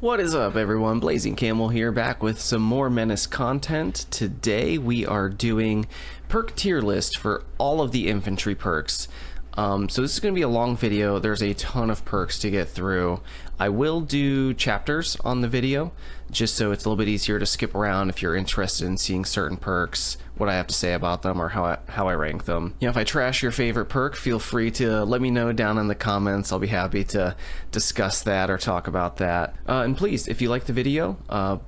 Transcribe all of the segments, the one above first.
What is up, everyone? Blazing Camel here, back with some more Menace content. Today we are doing perk tier list for all of the infantry perks. So this is going to be a long video. There's a ton of perks to get through. I will do chapters on the video, just so it's a little bit easier to skip around if you're interested in seeing certain perks, what I have to say about them, or how I rank them. You know, if I trash your favorite perk, feel free to let me know down in the comments. I'll be happy to discuss that or talk about that. And please, if you like the video,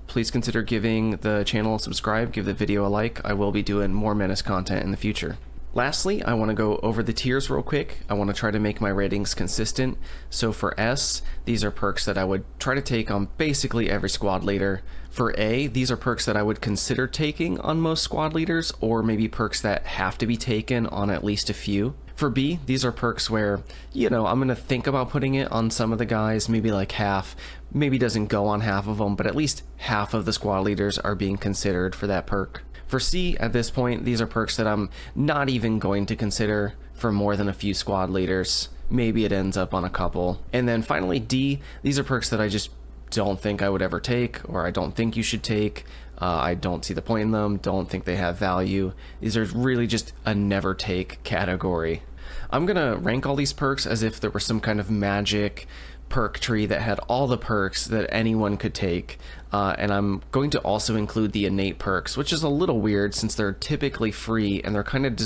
please consider giving the channel a subscribe, give the video a like. I will be doing more Menace content in the future. Lastly, I want to go over the tiers real quick. I want to try to make my ratings consistent. So for S, these are perks that I would try to take on basically every squad leader. For A, these are perks that I would consider taking on most squad leaders, or maybe perks that have to be taken on at least a few. For B, these are perks where, you know, I'm going to think about putting it on some of the guys, maybe like half, maybe doesn't go on half of them, but at least half of the squad leaders are being considered for that perk. For C, at this point, these are perks that I'm not even going to consider for more than a few squad leaders. Maybe it ends up on a couple. And then finally, D, these are perks that I just don't think I would ever take, or I don't think you should take. I don't see the point in them, don't think they have value. These are really just a never take category. I'm gonna rank all these perks as if there were some kind of magic perk tree that had all the perks that anyone could take, and I'm going to also include the innate perks, which is a little weird since they're typically free and they're kind of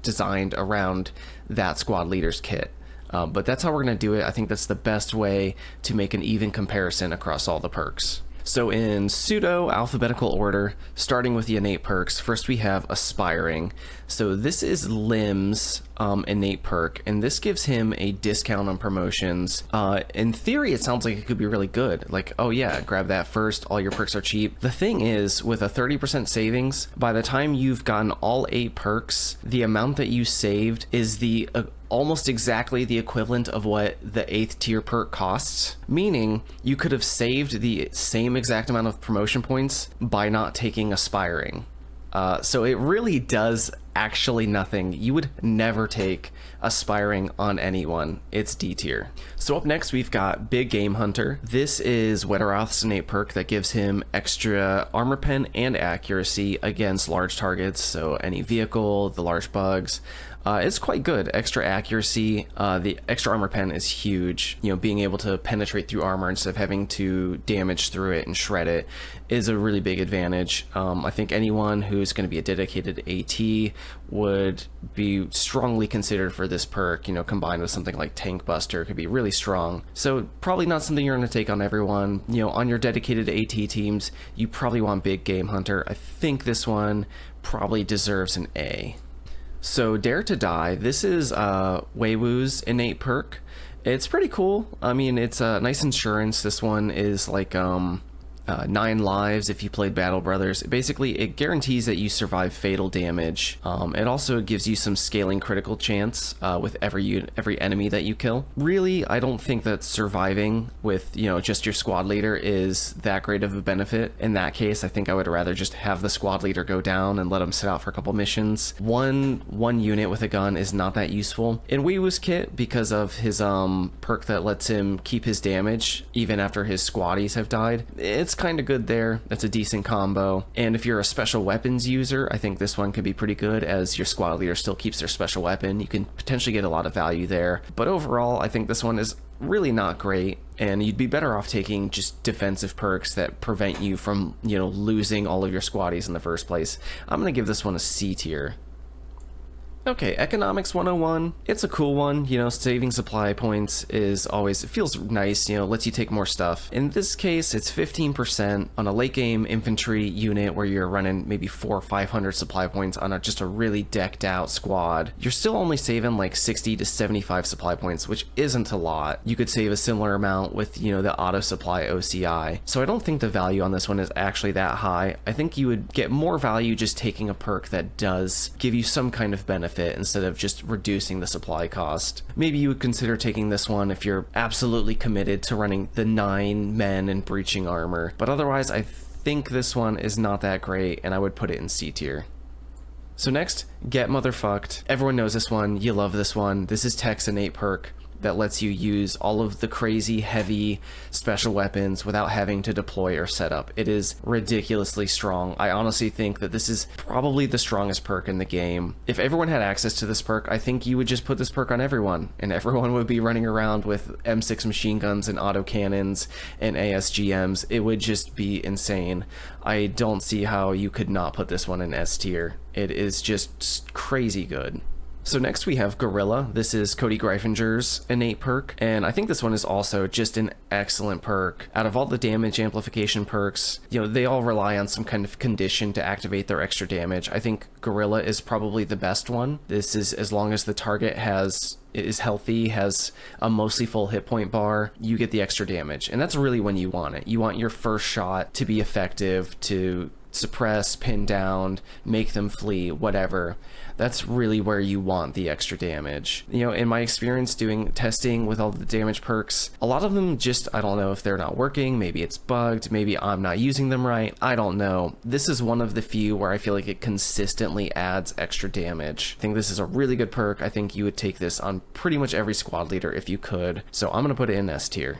designed around that squad leader's kit. But that's how we're going to do it. I think that's the best way to make an even comparison across all the perks. So in pseudo alphabetical order, starting with the innate perks, first we have Aspiring. So this is Lim's innate perk, and this gives him a discount on promotions. In theory, it sounds like it could be really good. Like, oh yeah, grab that first, all your perks are cheap. The thing is, with a 30% savings, by the time you've gotten all 8 perks, the amount that you saved is the almost exactly the equivalent of what the 8th tier perk costs, meaning you could have saved the same exact amount of promotion points by not taking Aspiring. So it really does actually nothing. You would never take Aspiring on anyone. It's D tier. So up next we've got Big Game Hunter. This is Wetteroth's innate perk that gives him extra armor pen and accuracy against large targets, so any vehicle, the large bugs. It's quite good. Extra accuracy, the extra armor pen is huge. You know, being able to penetrate through armor instead of having to damage through it and shred it is a really big advantage. I think anyone who's going to be a dedicated AT would be strongly considered for this perk. You know, combined with something like Tankbuster could be really strong. So probably not something you're going to take on everyone. You know, on your dedicated AT teams, you probably want Big Game Hunter. I think this one probably deserves an A. So Dare to Die, this is Weiwu's innate perk. It's pretty cool. I mean, it's a nice insurance. This one is like 9 lives if you played Battle Brothers. Basically, it guarantees that you survive fatal damage. It also gives you some scaling critical chance with every enemy that you kill. Really, I don't think that surviving with, you know, just your squad leader is that great of a benefit. In that case, I think I would rather just have the squad leader go down and let him sit out for a couple missions. One unit with a gun is not that useful. In Weiwu's kit, because of his perk that lets him keep his damage even after his squaddies have died, it's kind of good there. That's a decent combo. And if you're a special weapons user, I think this one could be pretty good, as your squad leader still keeps their special weapon. You can potentially get a lot of value there. But overall, I think this one is really not great, and you'd be better off taking just defensive perks that prevent you from, you know, losing all of your squaddies in the first place. I'm gonna give this one a C tier. Okay, Economics 101, it's a cool one. You know, saving supply points is always, it feels nice, you know, lets you take more stuff. In this case, it's 15% on a late game infantry unit where you're running maybe 400 or 500 supply points on just a really decked out squad. You're still only saving like 60 to 75 supply points, which isn't a lot. You could save a similar amount with, you know, the auto supply OCI. So I don't think the value on this one is actually that high. I think you would get more value just taking a perk that does give you some kind of benefit instead of just reducing the supply cost. Maybe you would consider taking this one if you're absolutely committed to running the 9 men and breaching armor, but otherwise I think this one is not that great, and I would put it in C tier. So next, Get Motherfucked. Everyone knows this one, you love this one. This is Tech's innate perk. that lets you use all of the crazy heavy special weapons without having to deploy or set up. It is ridiculously strong. I honestly think that this is probably the strongest perk in the game. If everyone had access to this perk, I think you would just put this perk on everyone, and everyone would be running around with M6 machine guns and autocannons and ASGMs. It would just be insane. I don't see how you could not put this one in S tier. It is just crazy good. So next we have Guerilla. This is Cody Greiffinger's innate perk, and I think this one is also just an excellent perk. Out of all the damage amplification perks, you know, they all rely on some kind of condition to activate their extra damage. I think Guerilla is probably the best one. This is as long as the target is healthy, has a mostly full hit point bar, you get the extra damage, and that's really when you want it. You want your first shot to be effective, to suppress, pin down, make them flee, whatever. That's really where you want the extra damage. You know, in my experience doing testing with all the damage perks, a lot of them just, I don't know if they're not working, maybe it's bugged, maybe I'm not using them right, I don't know. This is one of the few where I feel like it consistently adds extra damage. I think this is a really good perk. I think you would take this on pretty much every squad leader if you could. So I'm gonna put it in S tier.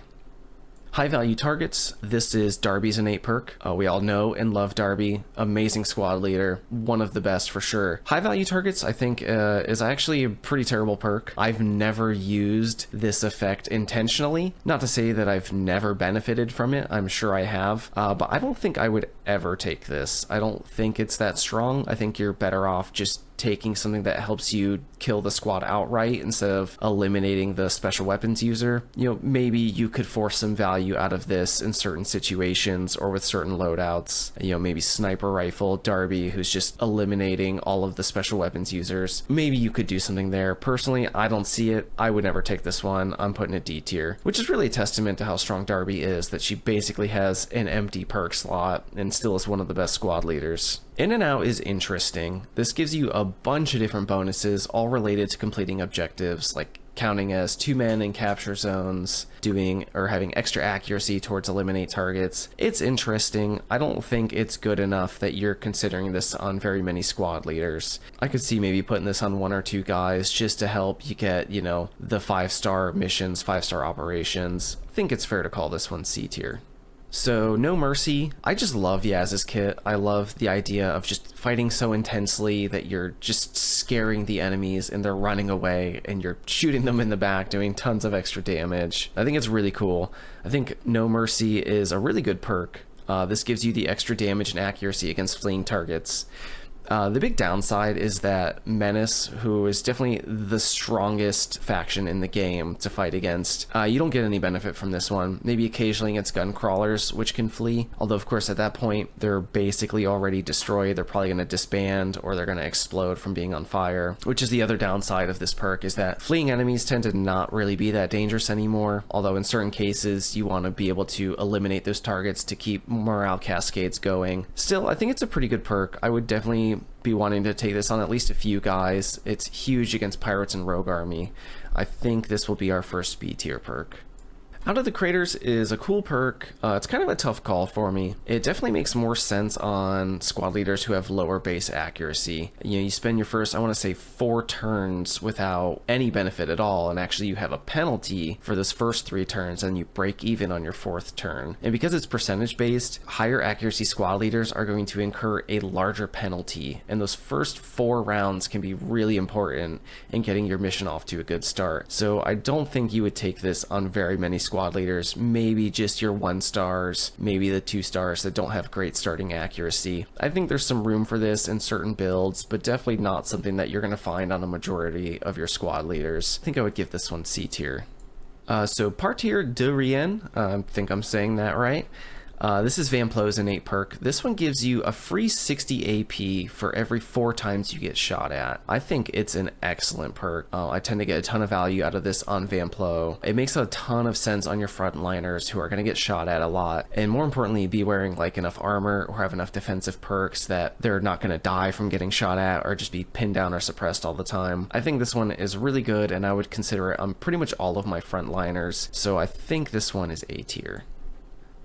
High value targets. This is Darby's innate perk. We all know and love Darby. Amazing squad leader. One of the best for sure. High value targets, I think, is actually a pretty terrible perk. I've never used this effect intentionally. Not to say that I've never benefited from it. I'm sure I have. But I don't think I would ever take this. I don't think it's that strong. I think you're better off just taking something that helps you kill the squad outright instead of eliminating the special weapons user. You know, maybe you could force some value out of this in certain situations or with certain loadouts. You know, maybe sniper rifle, Darby, who's just eliminating all of the special weapons users. Maybe you could do something there. Personally, I don't see it. I would never take this one. I'm putting it D tier, which is really a testament to how strong Darby is, that she basically has an empty perk slot and still is one of the best squad leaders. In and Out is interesting. This gives you a bunch of different bonuses, all related to completing objectives, like counting as 2 men in capture zones, doing or having extra accuracy towards eliminate targets. It's interesting. I don't think it's good enough that you're considering this on very many squad leaders. I could see maybe putting this on 1 or 2 guys just to help you get, you know, the 5-star missions, 5-star operations. I think it's fair to call this one C tier. So No Mercy, I just love Yaz's kit. I love the idea of just fighting so intensely that you're just scaring the enemies and they're running away and you're shooting them in the back, doing tons of extra damage. I think it's really cool. I think No Mercy is a really good perk. This gives you the extra damage and accuracy against fleeing targets. The big downside is that MENACE, who is definitely the strongest faction in the game to fight against, you don't get any benefit from this one. Maybe occasionally against gun crawlers, which can flee. Although, of course, at that point, they're basically already destroyed. They're probably going to disband or they're going to explode from being on fire, which is the other downside of this perk, is that fleeing enemies tend to not really be that dangerous anymore. Although in certain cases, you want to be able to eliminate those targets to keep morale cascades going. Still, I think it's a pretty good perk. I would definitely be wanting to take this on at least a few guys. It's huge against pirates and rogue army. I think this will be our first B tier perk. Out of the Craters is a cool perk. It's kind of a tough call for me. It definitely makes more sense on squad leaders who have lower base accuracy. You know, you spend your first, I want to say, 4 turns without any benefit at all, and actually you have a penalty for those first 3 turns, and you break even on your 4th turn. And because it's percentage based, higher accuracy squad leaders are going to incur a larger penalty, and those first 4 rounds can be really important in getting your mission off to a good start. So I don't think you would take this on very many squad leaders, maybe just your 1 stars, maybe the 2 stars that don't have great starting accuracy. I think there's some room for this in certain builds, but definitely not something that you're going to find on a majority of your squad leaders. I think I would give this one C tier. So Partir de Rien, I think I'm saying that right. This is Vamplo's innate perk. This one gives you a free 60 AP for every 4 times you get shot at. I think it's an excellent perk. I tend to get a ton of value out of this on Vamplo. It makes a ton of sense on your frontliners who are going to get shot at a lot, and more importantly, be wearing like enough armor or have enough defensive perks that they're not going to die from getting shot at or just be pinned down or suppressed all the time. I think this one is really good, and I would consider it on pretty much all of my frontliners, so I think this one is A tier.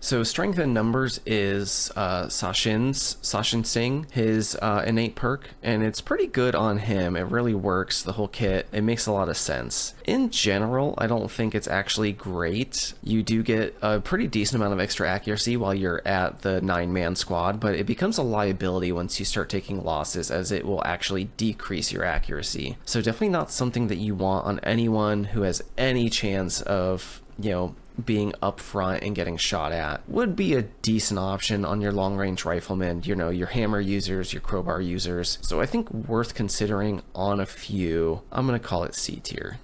So strength in numbers is Sashin Singh, his innate perk, and it's pretty good on him. It really works, the whole kit. It makes a lot of sense. In general, I don't think it's actually great. You do get a pretty decent amount of extra accuracy while you're at the 9-man squad, but it becomes a liability once you start taking losses, as it will actually decrease your accuracy. So definitely not something that you want on anyone who has any chance of, you know, being up front and getting shot at. Would be a decent option on your long range riflemen, you know, your hammer users, your crowbar users. So I think worth considering on a few. I'm gonna call it C tier.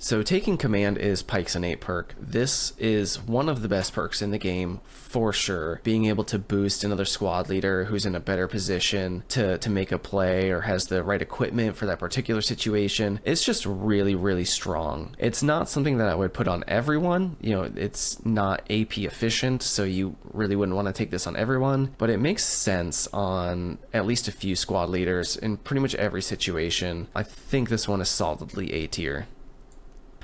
So taking command is Pike's innate perk. This is one of the best perks in the game for sure. Being able to boost another squad leader who's in a better position to make a play or has the right equipment for that particular situation. It's just really, really strong. It's not something that I would put on everyone. You know, it's not AP efficient, so you really wouldn't want to take this on everyone, but it makes sense on at least a few squad leaders in pretty much every situation. I think this one is solidly A tier.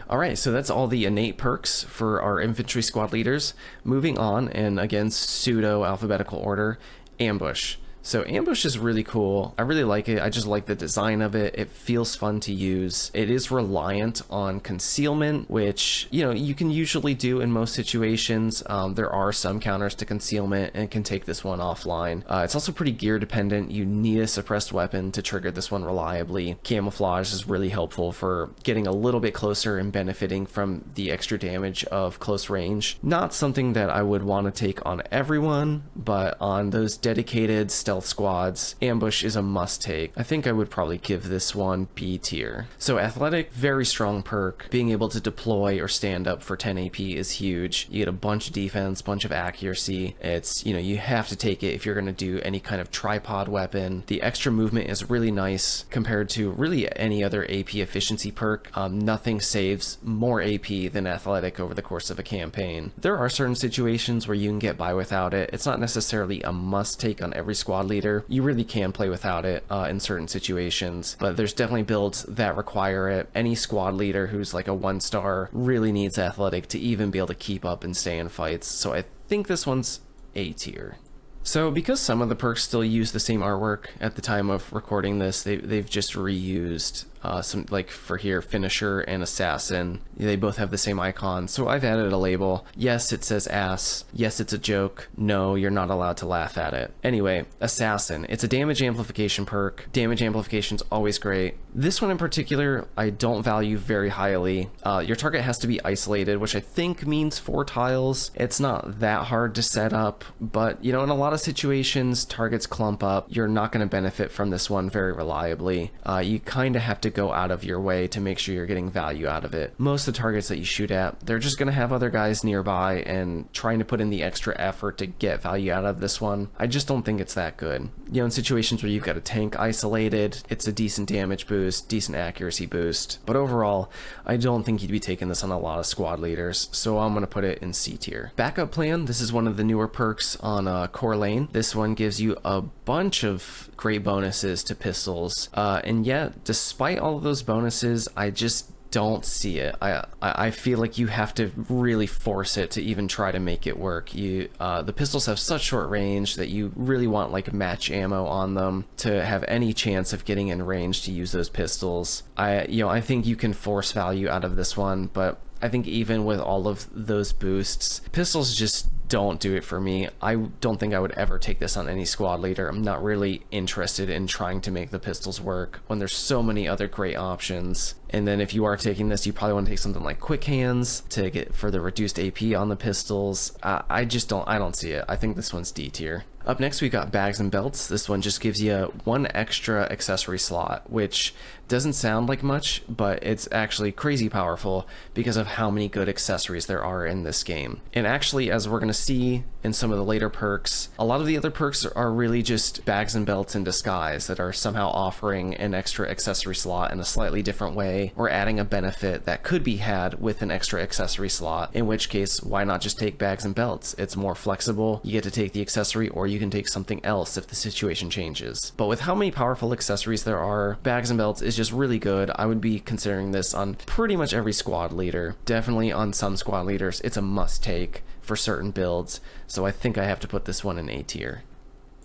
Alright, so that's all the innate perks for our infantry squad leaders. Moving on, and again, pseudo alphabetical order, ambush. So ambush is really cool. I really like it. I just like the design of it. It feels fun to use. It is reliant on concealment, which, you know, you can usually do in most situations. There are some counters to concealment and can take this one offline. It's also pretty gear dependent. You need a suppressed weapon to trigger this one reliably. Camouflage is really helpful for getting a little bit closer and benefiting from the extra damage of close range. Not something that I would want to take on everyone, but on those dedicated stealth squads, ambush is a must take. I think I would probably give this one B tier. So athletic, very strong perk. Being able to deploy or stand up for 10 AP is huge. You get a bunch of defense, bunch of accuracy. It's, you know, you have to take it if you're going to do any kind of tripod weapon. The extra movement is really nice compared to really any other AP efficiency perk. Nothing saves more AP than athletic over the course of a campaign. There are certain situations where you can get by without it. It's not necessarily a must take on every squad leader. You really can play without it in certain situations, but there's definitely builds that require it. Any squad leader who's like a 1-star really needs athletic to even be able to keep up and stay in fights. So I think this one's A tier. So because some of the perks still use the same artwork at the time of recording this, they've just reused some, like for here, Finisher and Assassin. They both have the same icon, so I've added a label. Yes, it says ass. Yes, it's a joke. No, you're not allowed to laugh at it. Anyway, Assassin. It's a damage amplification perk. Damage amplification's always great. This one in particular, I don't value very highly. Your target has to be isolated, which I think means 4 tiles. It's not that hard to set up, but you know, in a lot of situations, targets clump up. You're not going to benefit from this one very reliably. You kind of have to go out of your way to make sure you're getting value out of it. Most of the targets that you shoot at, they're just going to have other guys nearby, and trying to put in the extra effort to get value out of this one, I just don't think it's that good. You know, in situations where you've got a tank isolated, it's a decent damage boost, decent accuracy boost, but overall, I don't think you'd be taking this on a lot of squad leaders, so I'm going to put it in C tier. Backup plan, this is one of the newer perks on Core Lane. This one gives you a bunch of great bonuses to pistols, and yet, despite all of those bonuses, I just don't see it. I feel like you have to really force it to even try to make it work. The pistols have such short range that you really want like match ammo on them to have any chance of getting in range to use those pistols. I think you can force value out of this one, but I think even with all of those boosts, pistols just don't do it for me. I don't think I would ever take this on any squad leader. I'm not really interested in trying to make the pistols work when there's so many other great options. And then if you are taking this, you probably want to take something like Quick Hands to get further reduced AP on the pistols. I don't see it. I think this one's D tier. Up next, we got bags and belts. This one just gives you 1 extra accessory slot, which doesn't sound like much, but it's actually crazy powerful because of how many good accessories there are in this game. And actually, as we're going to see in some of the later perks, a lot of the other perks are really just bags and belts in disguise that are somehow offering an extra accessory slot in a slightly different way, or adding a benefit that could be had with an extra accessory slot, in which case, why not just take bags and belts? It's more flexible. You get to take the accessory, or you can take something else if the situation changes. But with how many powerful accessories there are, bags and belts is just really good. I would be considering this on pretty much every squad leader. Definitely on some squad leaders, it's a must take for certain builds, so I think I have to put this one in A tier.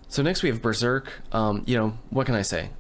So next we have Berserk. You know, what can I say?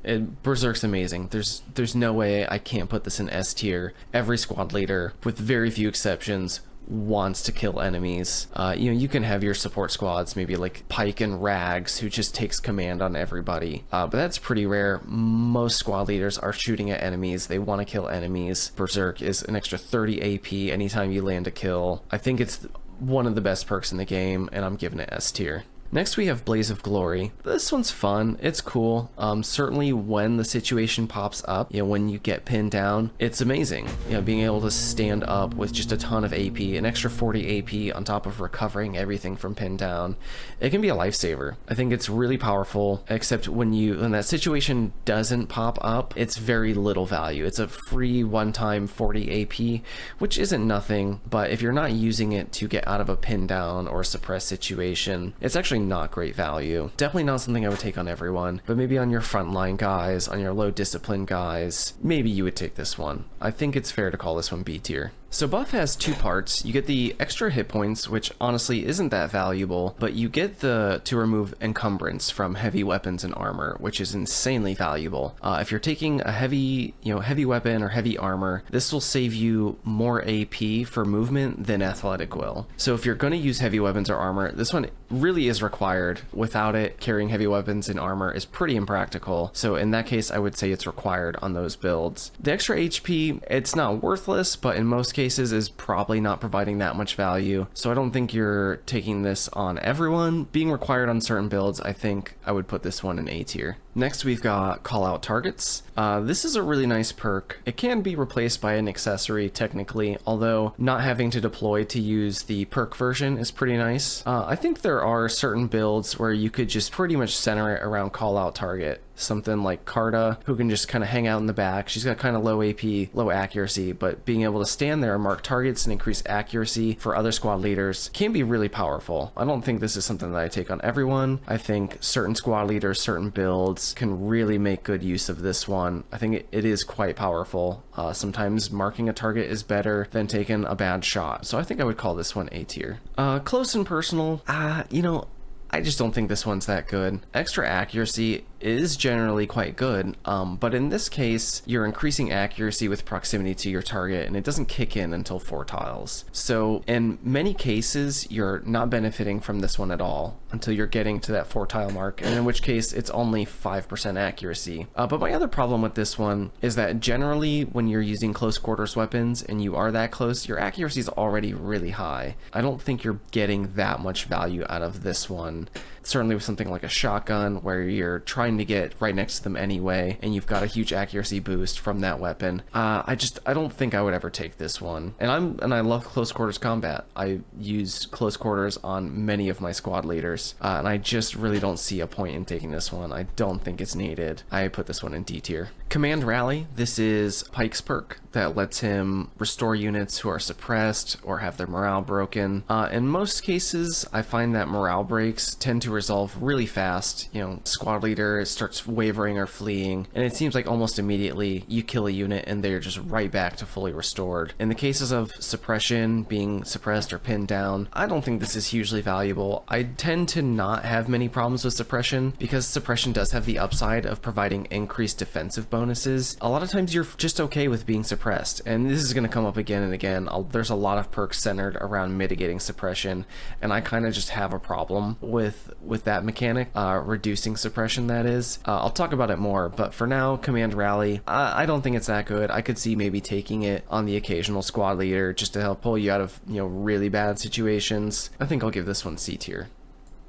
Berserk's amazing. There's no way I can't put this in S tier. Every squad leader, with very few exceptions, wants to kill enemies. You know, you can have your support squads, maybe like Pike and Rags, who just takes command on everybody. But that's pretty rare. Most squad leaders are shooting at enemies. They want to kill enemies. Berserk is an extra 30 AP anytime you land a kill. I think it's one of the best perks in the game, and I'm giving it S tier. Next we have Blaze of Glory. This one's fun, it's cool. Certainly when the situation pops up, you know, when you get pinned down, it's amazing. You know, being able to stand up with just a ton of AP, an extra 40 AP on top of recovering everything from pin down, it can be a lifesaver. I think it's really powerful, except when that situation doesn't pop up, it's very little value. It's a free one-time 40 AP, which isn't nothing, but if you're not using it to get out of a pin down or a suppress situation, it's actually not great value. Definitely not something I would take on everyone, but maybe on your frontline guys, on your low discipline guys, maybe you would take this one. I think it's fair to call this one B tier. So buff has two parts. You get the extra hit points, which honestly isn't that valuable, but you get to remove encumbrance from heavy weapons and armor, which is insanely valuable. If you're taking a heavy weapon or heavy armor, this will save you more AP for movement than athletic will. So if you're going to use heavy weapons or armor, this one really is required. Without it, carrying heavy weapons and armor is pretty impractical. So in that case, I would say it's required on those builds. The extra HP, it's not worthless, but in most cases is probably not providing that much value. So I don't think you're taking this on everyone. Being required on certain builds, I think I would put this one in A tier. Next, we've got Call Out Targets. This is a really nice perk. It can be replaced by an accessory technically, although not having to deploy to use the perk version is pretty nice. I think there are certain builds where you could just pretty much center it around Call Out Target. Something like Carta, who can just kind of hang out in the back. She's got kind of low AP, low accuracy, but being able to stand there and mark targets and increase accuracy for other squad leaders can be really powerful. I don't think this is something that I take on everyone. I think certain squad leaders, certain builds can really make good use of this one. I think it is quite powerful. Sometimes marking a target is better than taking a bad shot. So I think I would call this one A tier. Close and personal, you know, I just don't think this one's that good. Extra accuracy is generally quite good, but in this case, you're increasing accuracy with proximity to your target, and it doesn't kick in until 4 tiles. So in many cases, you're not benefiting from this one at all until you're getting to that 4 tile mark, and in which case, it's only 5% accuracy. But my other problem with this one is that generally, when you're using close quarters weapons, and you are that close, your accuracy is already really high. I don't think you're getting that much value out of this one. Certainly with something like a shotgun, where you're trying to get right next to them anyway, and you've got a huge accuracy boost from that weapon. I don't think I would ever take this one. And I love close quarters combat. I use close quarters on many of my squad leaders, and I just really don't see a point in taking this one. I don't think it's needed. I put this one in D tier. Command Rally. This is Pike's perk that lets him restore units who are suppressed or have their morale broken. In most cases, I find that morale breaks tend to resolve really fast. You know, squad leader starts wavering or fleeing, and it seems like almost immediately you kill a unit and they're just right back to fully restored. In the cases of suppression, being suppressed or pinned down, I don't think this is hugely valuable. I tend to not have many problems with suppression because suppression does have the upside of providing increased defensive bonuses. A lot of times you're just okay with being suppressed, and this is going to come up again and again. There's a lot of perks centered around mitigating suppression, and I kind of just have a problem with that mechanic, reducing suppression, that is. I'll talk about it more, but for now, Command Rally, I don't think it's that good. I could see maybe taking it on the occasional squad leader just to help pull you out of, you know, really bad situations. I think I'll give this one C tier.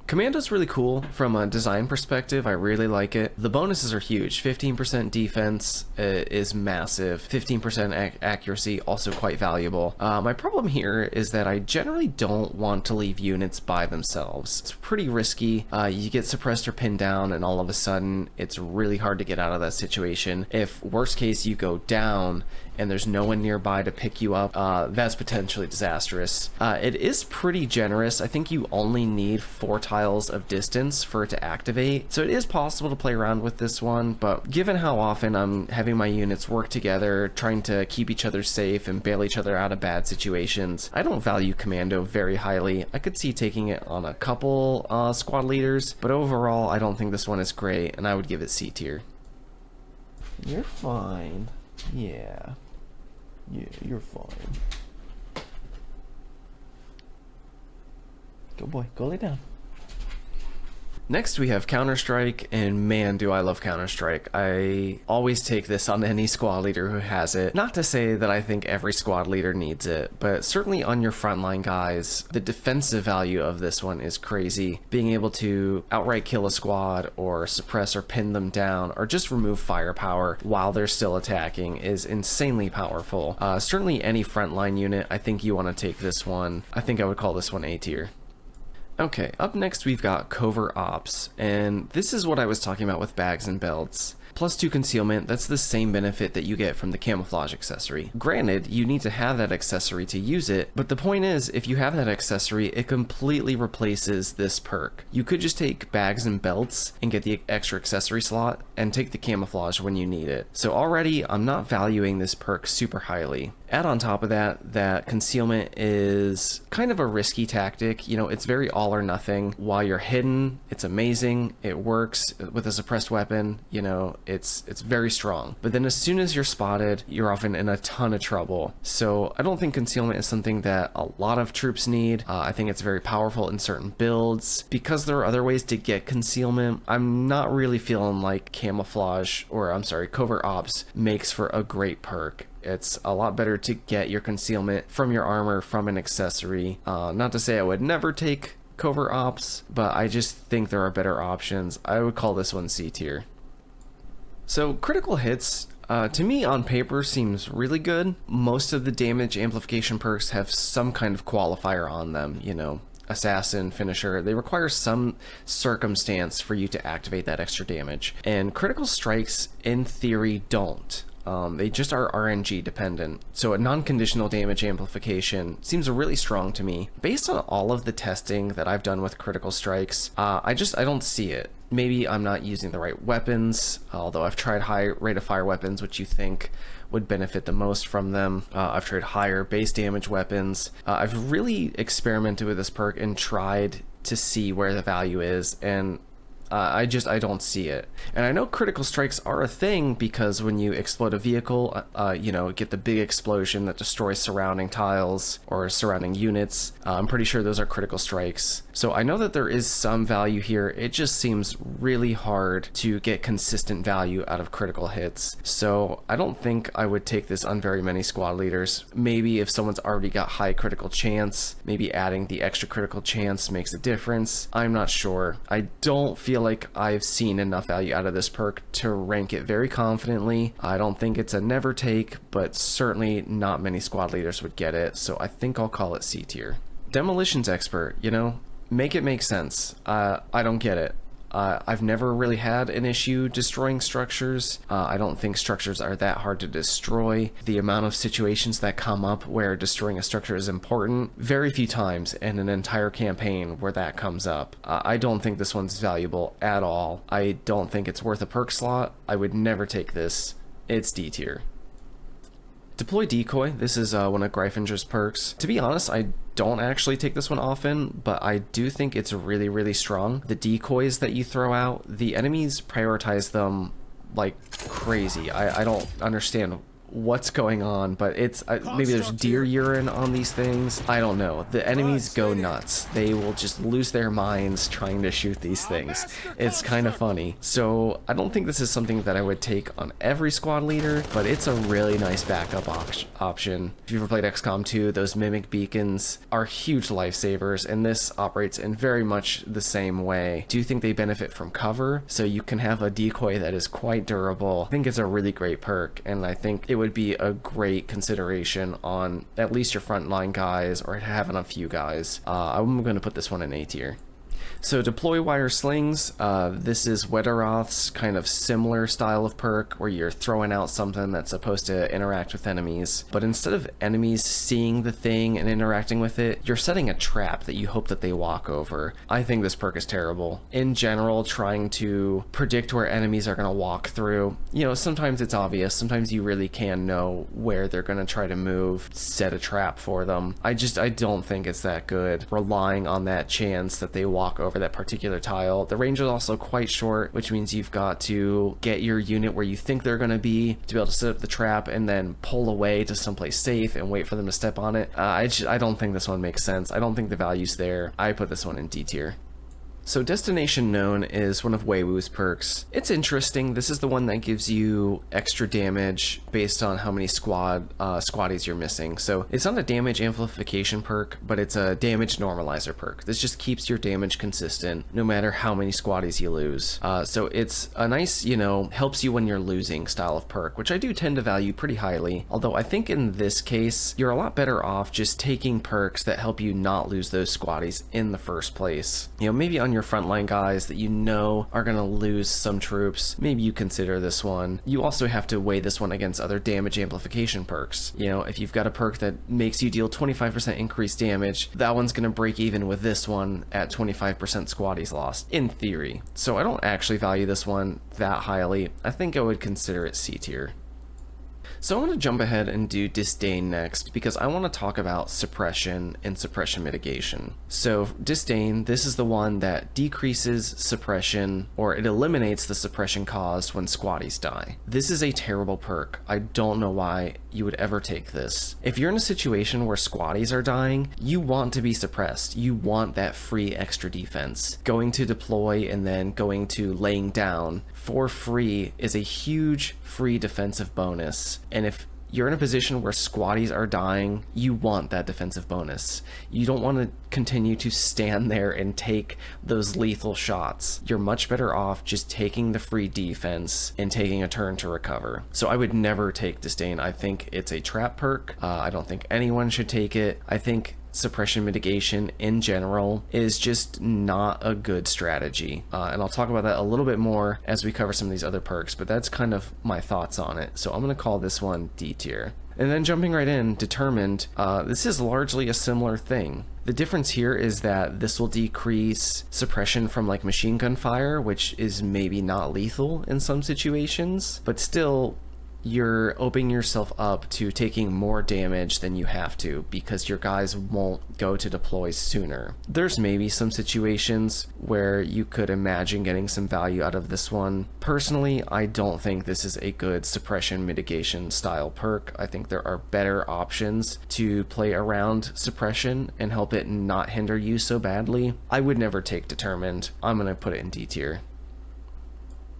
Commando's really cool from a design perspective. I really like it. The bonuses are huge. 15% defense is massive. 15% accuracy, also quite valuable. My problem here is that I generally don't want to leave units by themselves. It's pretty risky. You get suppressed or pinned down, and all of a sudden, it's really hard to get out of that situation. If, worst case, you go down and there's no one nearby to pick you up, that's potentially disastrous. It is pretty generous. I think you only need 4 tiles of distance for it to activate, so it is possible to play around with this one, but given how often I'm having my units work together, trying to keep each other safe and bail each other out of bad situations, I don't value Commando very highly. I could see taking it on a couple squad leaders, but overall I don't think this one is great, and I would give it C tier. You're fine. Yeah. Yeah, you're fine. Go boy, go lay down. Next we have Counter-Strike, and man do I love Counter-Strike. I always take this on any squad leader who has it. Not to say that I think every squad leader needs it, but certainly on your frontline guys, the defensive value of this one is crazy. Being able to outright kill a squad, or suppress or pin them down, or just remove firepower while they're still attacking is insanely powerful. Certainly any frontline unit, I think you want to take this one. I think I would call this one A tier. Okay, up next we've got Covert Ops, and this is what I was talking about with bags and belts. +2 concealment, that's the same benefit that you get from the camouflage accessory. Granted, you need to have that accessory to use it, but the point is, if you have that accessory, it completely replaces this perk. You could just take bags and belts and get the extra accessory slot, and take the camouflage when you need it. So already, I'm not valuing this perk super highly. Add on top of that, that concealment is kind of a risky tactic. You know, it's very all or nothing. While you're hidden, it's amazing. It works with a suppressed weapon. You know, it's very strong. But then as soon as you're spotted, you're often in a ton of trouble. So I don't think concealment is something that a lot of troops need. I think it's very powerful in certain builds. Because there are other ways to get concealment, I'm not really feeling like camouflage, or I'm sorry, Covert Ops makes for a great perk. It's a lot better to get your concealment from your armor, from an accessory. Not to say I would never take Covert Ops, but I just think there are better options. I would call this one C tier. So critical hits, to me on paper seems really good. Most of the damage amplification perks have some kind of qualifier on them, you know. Assassin, finisher, they require some circumstance for you to activate that extra damage. And critical strikes, in theory, don't. They just are RNG dependent. So a non-conditional damage amplification seems really strong to me. Based on all of the testing that I've done with critical strikes, I don't see it. Maybe I'm not using the right weapons, although I've tried high rate of fire weapons, which you think would benefit the most from them. I've tried higher base damage weapons. I've really experimented with this perk and tried to see where the value is, and I don't see it. And I know critical strikes are a thing because when you explode a vehicle, you know, get the big explosion that destroys surrounding tiles or surrounding units. I'm pretty sure those are critical strikes. So I know that there is some value here. It just seems really hard to get consistent value out of critical hits. So I don't think I would take this on very many squad leaders. Maybe if someone's already got high critical chance, maybe adding the extra critical chance makes a difference. I'm not sure. I don't feel like I've seen enough value out of this perk to rank it very confidently. I don't think it's a never take, but certainly not many squad leaders would get it, so I think I'll call it C tier. Demolitions Expert, you know, make it make sense. I don't get it. I've never really had an issue destroying structures. I don't think structures are that hard to destroy. The amount of situations that come up where destroying a structure is important, very few times in an entire campaign where that comes up. I don't think this one's valuable at all. I don't think it's worth a perk slot. I would never take this. It's D tier. Deploy Decoy, this is one of Greifinger's perks. To be honest, I don't actually take this one often, but I do think it's really, really strong. The decoys that you throw out, the enemies prioritize them like crazy. I don't understand what's going on, but it's maybe there's deer urine on these things. I don't know. The enemies go nuts. They will just lose their minds trying to shoot these things. It's kind of funny. So I don't think this is something that I would take on every squad leader, but it's a really nice backup option. If you've ever played XCOM 2, those mimic beacons are huge lifesavers, and this operates in very much the same way. Do you think they benefit from cover? So you can have a decoy that is quite durable. I think it's a really great perk, and I think it would be a great consideration on at least your frontline guys or having a few guys. I'm going to put this one in A tier. So deploy wire slings, this is Wetteroth's kind of similar style of perk where you're throwing out something that's supposed to interact with enemies, but instead of enemies seeing the thing and interacting with it, you're setting a trap that you hope that they walk over. I think this perk is terrible. In general, trying to predict where enemies are going to walk through, you know, sometimes it's obvious, sometimes you really can know where they're going to try to move, set a trap for them. I don't think it's that good, relying on that chance that they walk over that particular tile. The range is also quite short, which means you've got to get your unit where you think they're going to be able to set up the trap and then pull away to someplace safe and wait for them to step on it. I don't think this one makes sense. I don't think the value's there. I put this one in D tier. So Destination Known is one of Weiwu's perks. It's interesting. This is the one that gives you extra damage based on how many squaddies you're missing. So it's not a damage amplification perk, but it's a damage normalizer perk. This just keeps your damage consistent no matter how many squaddies you lose. So it's a nice, you know, helps you when you're losing style of perk, which I do tend to value pretty highly. Although I think in this case, you're a lot better off just taking perks that help you not lose those squaddies in the first place. You know, maybe on your frontline guys that you know are going to lose some troops, maybe you consider this one. You also have to weigh this one against other damage amplification perks. You know, if you've got a perk that makes you deal 25% increased damage, that one's going to break even with this one at 25% squaddies lost, in theory. So I don't actually value this one that highly. I think I would consider it C tier. So I want to jump ahead and do Disdain next because I want to talk about suppression and suppression mitigation. So Disdain, this is the one that decreases suppression, or it eliminates the suppression caused when squaddies die. This is a terrible perk. I don't know why you would ever take this. If you're in a situation where squaddies are dying, you want to be suppressed. You want that free extra defense. Going to deploy and then going to laying down for free is a huge free defensive bonus. And if you're in a position where squaddies are dying, you want that defensive bonus. You don't want to continue to stand there and take those lethal shots. You're much better off just taking the free defense and taking a turn to recover. So I would never take Disdain. I think it's a trap perk. I don't think anyone should take it. I think suppression mitigation in general is just not a good strategy. And I'll talk about that a little bit more as we cover some of these other perks, but that's kind of my thoughts on it. So I'm going to call this one D tier. And then jumping right in, Determined, this is largely a similar thing. The difference here is that this will decrease suppression from like machine gun fire, which is maybe not lethal in some situations, but still you're opening yourself up to taking more damage than you have to because your guys won't go to deploy sooner. There's maybe some situations where you could imagine getting some value out of this one. Personally, I don't think this is a good suppression mitigation style perk. I think there are better options to play around suppression and help it not hinder you so badly. I would never take Determined. I'm gonna put it in D tier.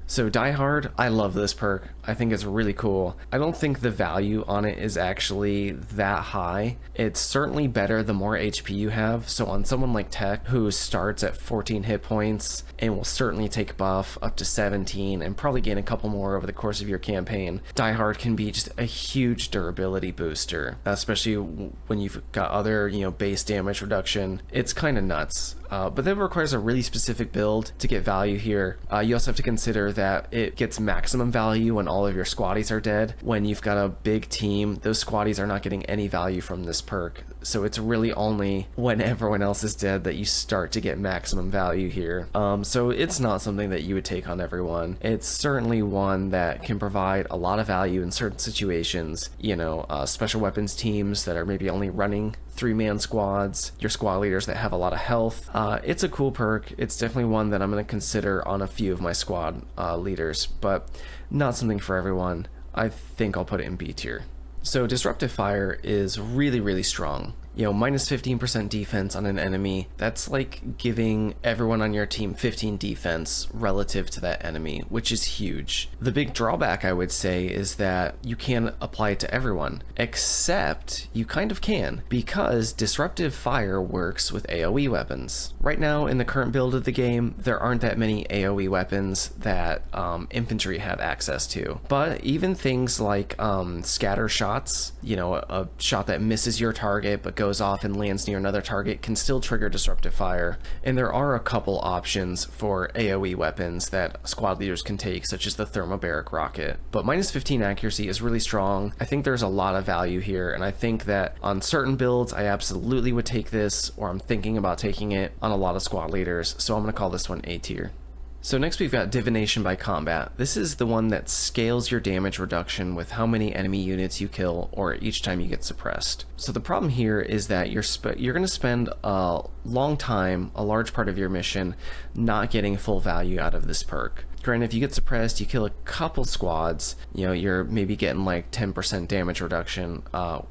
So Die Hard, I love this perk. I think it's really cool. I don't think the value on it is actually that high. It's certainly better the more HP you have. So on someone like Tech, who starts at 14 hit points and will certainly take buff up to 17 and probably gain a couple more over the course of your campaign, Die Hard can be just a huge durability booster, especially when you've got other, you know, base damage reduction. It's kind of nuts. But that requires a really specific build to get value here. You also have to consider that it gets maximum value when all of your squaddies are dead. When you've got a big team, those squaddies are not getting any value from this perk. So it's really only when everyone else is dead that you start to get maximum value here. So it's not something that you would take on everyone. It's certainly one that can provide a lot of value in certain situations. You know, special weapons teams that are maybe only running 3-man squads, your squad leaders that have a lot of health. It's a cool perk. It's definitely one that I'm going to consider on a few of my squad leaders, but not something for everyone. I think I'll put it in B tier. So Disruptive Fire is really, really strong. You know, minus 15% defense on an enemy, that's like giving everyone on your team 15 defense relative to that enemy, which is huge. The big drawback, I would say, is that you can't apply it to everyone, except you kind of can, because Disruptive Fire works with AoE weapons. Right now, in the current build of the game, there aren't that many AoE weapons that infantry have access to. But even things like scatter shots, you know, a shot that misses your target but goes off and lands near another target can still trigger Disruptive Fire. And there are a couple options for AoE weapons that squad leaders can take, such as the thermobaric rocket. But minus 15 accuracy is really strong. I think there's a lot of value here, and I think that on certain builds I absolutely would take this, or I'm thinking about taking it on a lot of squad leaders, so I'm going to call this one A tier. So next we've got Divination by Combat. This is the one that scales your damage reduction with how many enemy units you kill or each time you get suppressed. So the problem here is that you're going to spend a long time, a large part of your mission, not getting full value out of this perk. Granted, if you get suppressed, you kill a couple squads, you know, you're maybe getting like 10% damage reduction,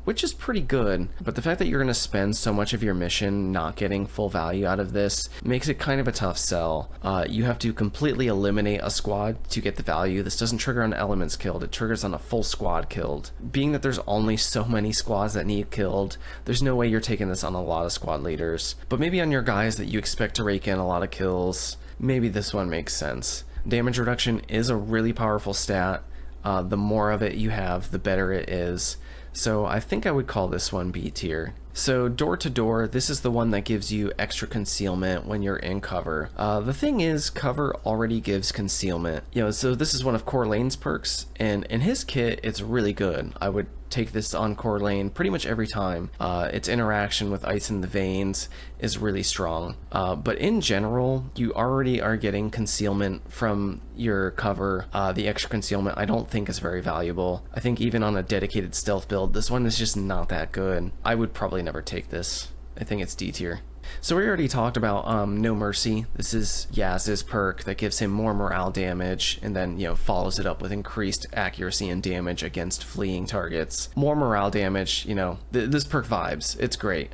which is pretty good. But the fact that you're going to spend so much of your mission not getting full value out of this makes it kind of a tough sell. You have to completely eliminate a squad to get the value. This doesn't trigger on elements killed, it triggers on a full squad killed. Being that there's only so many squads that need killed, there's no way you're taking this on a lot of squad leaders. But maybe on your guys that you expect to rake in a lot of kills, maybe this one makes sense. Damage reduction is a really powerful stat. The more of it you have, the better it is. So I think I would call this one B tier. So door to door, this is the one that gives you extra concealment when you're in cover. The thing is, cover already gives concealment. You know, so this is one of Core Lane's perks, and in his kit, it's really good. I would take this on core lane pretty much every time. Its interaction with Ice in the Veins is really strong. But in general, you already are getting concealment from your cover. The extra concealment I don't think is very valuable. I think even on a dedicated stealth build, this one is just not that good. I would probably never take this. I think it's D tier. So we already talked about No Mercy. This is Yaz's perk that gives him more morale damage and then, you know, follows it up with increased accuracy and damage against fleeing targets. More morale damage, you know, this perk vibes. It's great.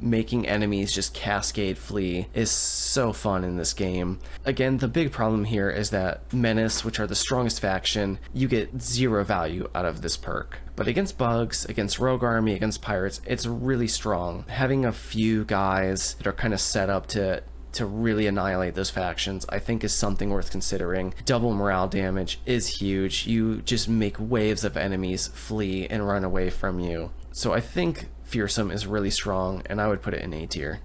Making enemies just cascade flee is so fun in this game. Again, the big problem here is that MENACE, which are the strongest faction, you get zero value out of this perk. But against bugs, against Rogue Army, against pirates, it's really strong. Having a few guys that are kind of set up to really annihilate those factions, I think is something worth considering. Double morale damage is huge. You just make waves of enemies flee and run away from you. So I think Fearsome is really strong, and I would put it in A tier.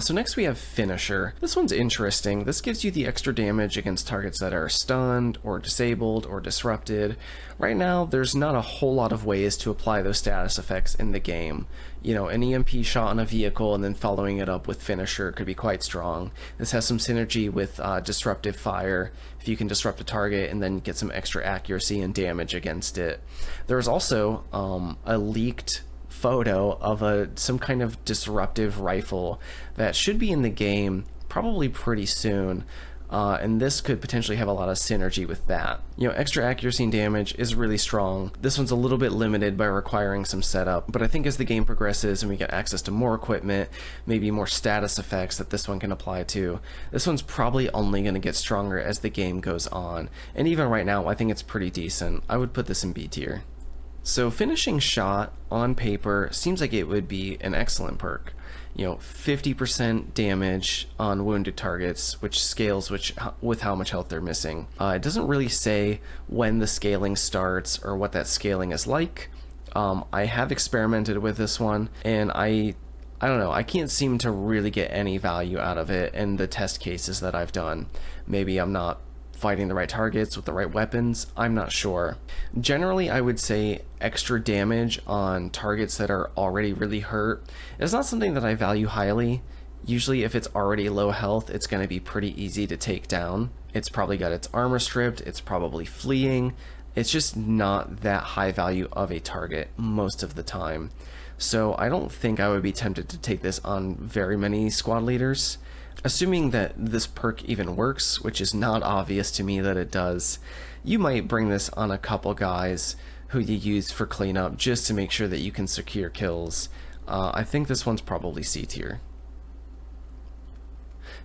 So next we have Finisher. This one's interesting. This gives you the extra damage against targets that are stunned or disabled or disrupted. Right now, there's not a whole lot of ways to apply those status effects in the game. You know, an EMP shot on a vehicle and then following it up with Finisher could be quite strong. This has some synergy with Disruptive Fire, if you can disrupt a target and then get some extra accuracy and damage against it. There's also a leaked photo of some kind of disruptive rifle that should be in the game probably pretty soon, and this could potentially have a lot of synergy with that. You know, extra accuracy and damage is really strong. This one's a little bit limited by requiring some setup, but I think as the game progresses and we get access to more equipment, maybe more status effects that this one can apply to, this one's probably only going to get stronger as the game goes on. And even right now, I think it's pretty decent. I would put this in B tier. So Finishing Shot on paper seems like it would be an excellent perk. You know, 50% damage on wounded targets, which scales with how much health they're missing. It doesn't really say when the scaling starts or what that scaling is like. I have experimented with this one, and I don't know, I can't seem to really get any value out of it in the test cases that I've done. Maybe I'm not fighting the right targets with the right weapons, I'm not sure. Generally, I would say extra damage on targets that are already really hurt is not something that I value highly. Usually if it's already low health, it's going to be pretty easy to take down. It's probably got its armor stripped, it's probably fleeing. It's just not that high value of a target most of the time. So I don't think I would be tempted to take this on very many squad leaders. Assuming that this perk even works, which is not obvious to me that it does, you might bring this on a couple guys who you use for cleanup just to make sure that you can secure kills. I think this one's probably C tier.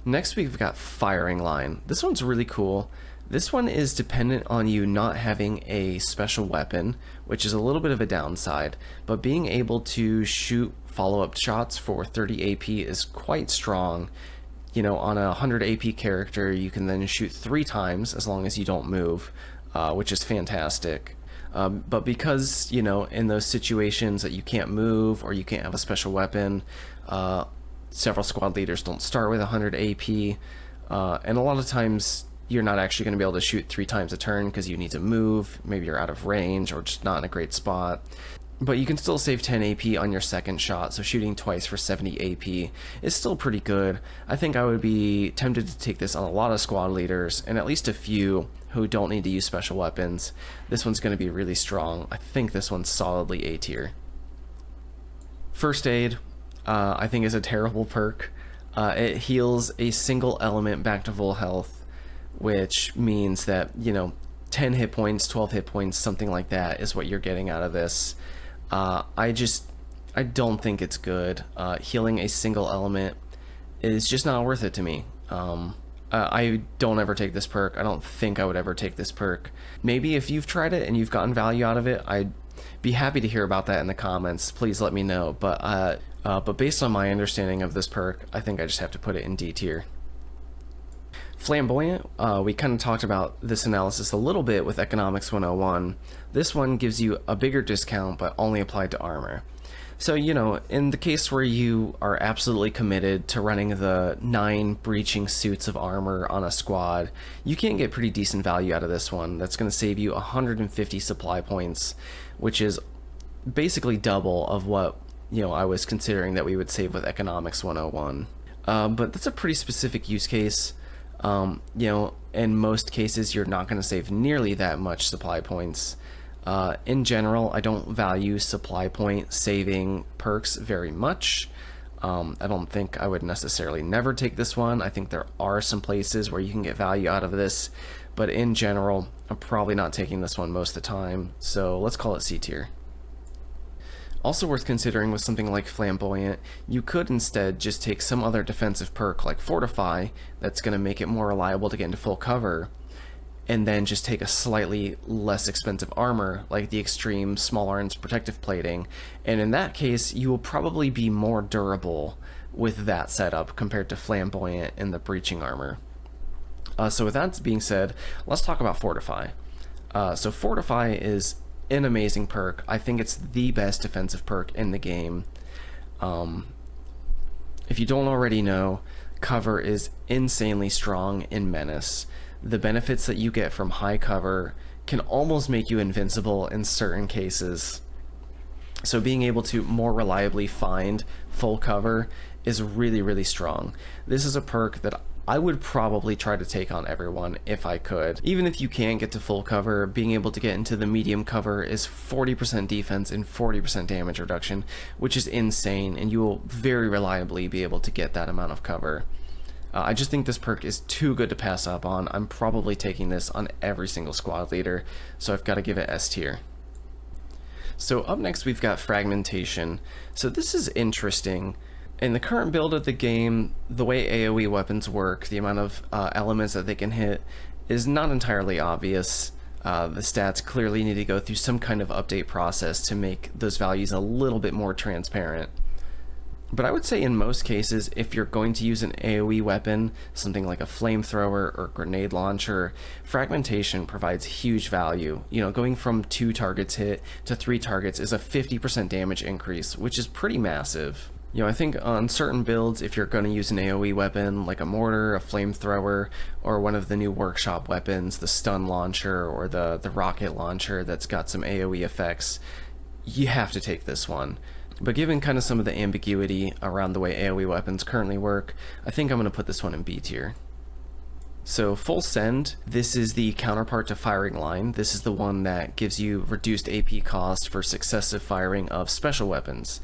Next we've got Firing Line. This one's really cool. This one is dependent on you not having a special weapon, which is a little bit of a downside, but being able to shoot follow-up shots for 30 AP is quite strong. You know, on a 100 AP character, you can then shoot 3 times as long as you don't move, which is fantastic. But because, you know, in those situations that you can't move or you can't have a special weapon, several squad leaders don't start with 100 AP, and a lot of times you're not actually going to be able to shoot 3 times a turn because you need to move, maybe you're out of range or just not in a great spot. But you can still save 10 AP on your second shot, so shooting twice for 70 AP is still pretty good. I think I would be tempted to take this on a lot of squad leaders, and at least a few who don't need to use special weapons. This one's going to be really strong. I think this one's solidly A tier. First Aid, I think is a terrible perk. It heals a single element back to full health, which means that, you know, 10 hit points, 12 hit points, something like that is what you're getting out of this. I don't think it's good. Healing a single element is just not worth it to me. I don't ever take this perk. I don't think I would ever take this perk. Maybe if you've tried it and you've gotten value out of it, I'd be happy to hear about that in the comments. Please let me know. But based on my understanding of this perk, I think I just have to put it in D tier. Flamboyant, we kind of talked about this analysis a little bit with Economics 101. This one gives you a bigger discount, but only applied to armor. So, you know, in the case where you are absolutely committed to running the 9 breaching suits of armor on a squad, you can get pretty decent value out of this one. That's going to save you 150 supply points, which is basically double of what, you know, I was considering that we would save with Economics 101. But that's a pretty specific use case. You know, in most cases, you're not going to save nearly that much supply points. In general, I don't value supply point saving perks very much. I don't think I would necessarily never take this one. I think there are some places where you can get value out of this, but in general, I'm probably not taking this one most of the time. So let's call it C tier. Also worth considering with something like Flamboyant, you could instead just take some other defensive perk like Fortify that's going to make it more reliable to get into full cover, and then just take a slightly less expensive armor like the Extreme Small Arms Protective Plating, and in that case you will probably be more durable with that setup compared to Flamboyant and the Breaching Armor. So with that being said, let's talk about Fortify. So Fortify is an amazing perk. I think it's the best defensive perk in the game. If you don't already know, cover is insanely strong in Menace. The benefits that you get from high cover can almost make you invincible in certain cases. So being able to more reliably find full cover is really, really strong. This is a perk that I would probably try to take on everyone if I could. Even if you can't get to full cover, being able to get into the medium cover is 40% defense and 40% damage reduction, which is insane, and you will very reliably be able to get that amount of cover. I just think this perk is too good to pass up on. I'm probably taking this on every single squad leader, so I've got to give it S tier. So up next we've got Fragmentation. So this is interesting. In the current build of the game, the way AoE weapons work, the amount of elements that they can hit is not entirely obvious. The stats clearly need to go through some kind of update process to make those values a little bit more transparent. But I would say in most cases, if you're going to use an AoE weapon, something like a flamethrower or grenade launcher, Fragmentation provides huge value. You know, going from 2 targets hit to 3 targets is a 50% damage increase, which is pretty massive. You know, I think on certain builds, if you're going to use an AoE weapon like a mortar, a flamethrower, or one of the new workshop weapons, the stun launcher or the rocket launcher that's got some AoE effects, you have to take this one. But given kind of some of the ambiguity around the way AoE weapons currently work, I think I'm going to put this one in B tier. So Full Send, this is the counterpart to Firing Line. This is the one that gives you reduced AP cost for successive firing of special weapons.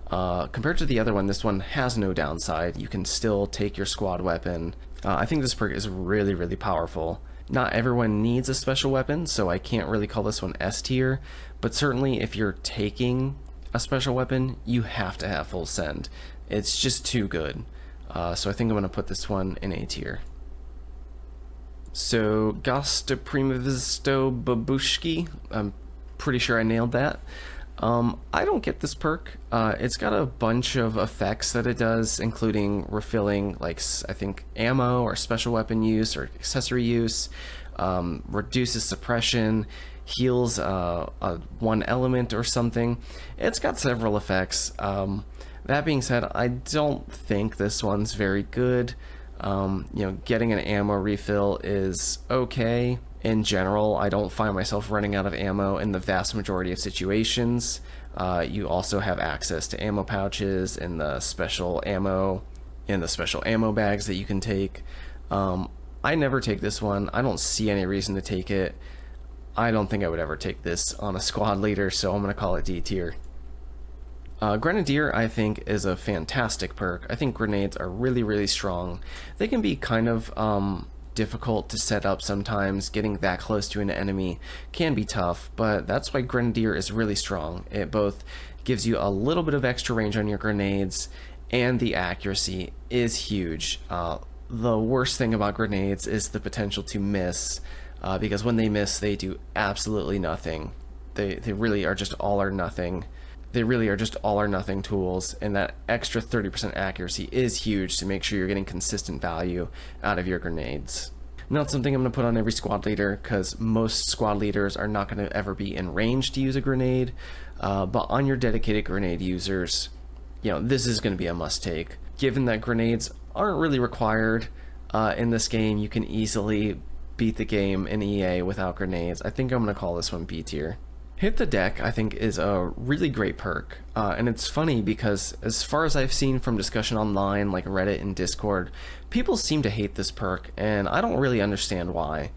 Compared to the other one, this one has no downside. You can still take your squad weapon. I think this perk is really, really powerful. Not everyone needs a special weapon, so I can't really call this one S tier, but certainly if you're taking a special weapon, you have to have Full Send. It's just too good. So I think I'm going to put this one in A tier. So Gostepriimstvo Babushki, I'm pretty sure I nailed that. I don't get this perk. It's got a bunch of effects that it does, including refilling, like, I think, ammo or special weapon use or accessory use, reduces suppression, heals one element or something. It's got several effects. That being said, I don't think this one's very good. You know, getting an ammo refill is okay. In general, I don't find myself running out of ammo in the vast majority of situations. You also have access to ammo pouches and the special ammo bags that you can take. I never take this one. I don't see any reason to take it. I don't think I would ever take this on a squad leader, so I'm going to call it D tier. Grenadier, I think, is a fantastic perk. I think grenades are really, really strong. They can be kind of difficult to set up sometimes. Getting that close to an enemy can be tough, but that's why Grenadier is really strong. It both gives you a little bit of extra range on your grenades, and the accuracy is huge. The worst thing about grenades is the potential to miss, because when they miss, they do absolutely nothing. They really are just all or nothing. They really are just all or nothing tools, and that extra 30% accuracy is huge to make sure you're getting consistent value out of your grenades. Not something I'm going to put on every squad leader, because most squad leaders are not going to ever be in range to use a grenade, but on your dedicated grenade users, you know, this is going to be a must take. Given that grenades aren't really required in this game, you can easily beat the game in EA without grenades. I think I'm going to call this one B tier. Hit the Deck, I think, is a really great perk, and it's funny because as far as I've seen from discussion online, like Reddit and Discord, people seem to hate this perk, and I don't really understand why.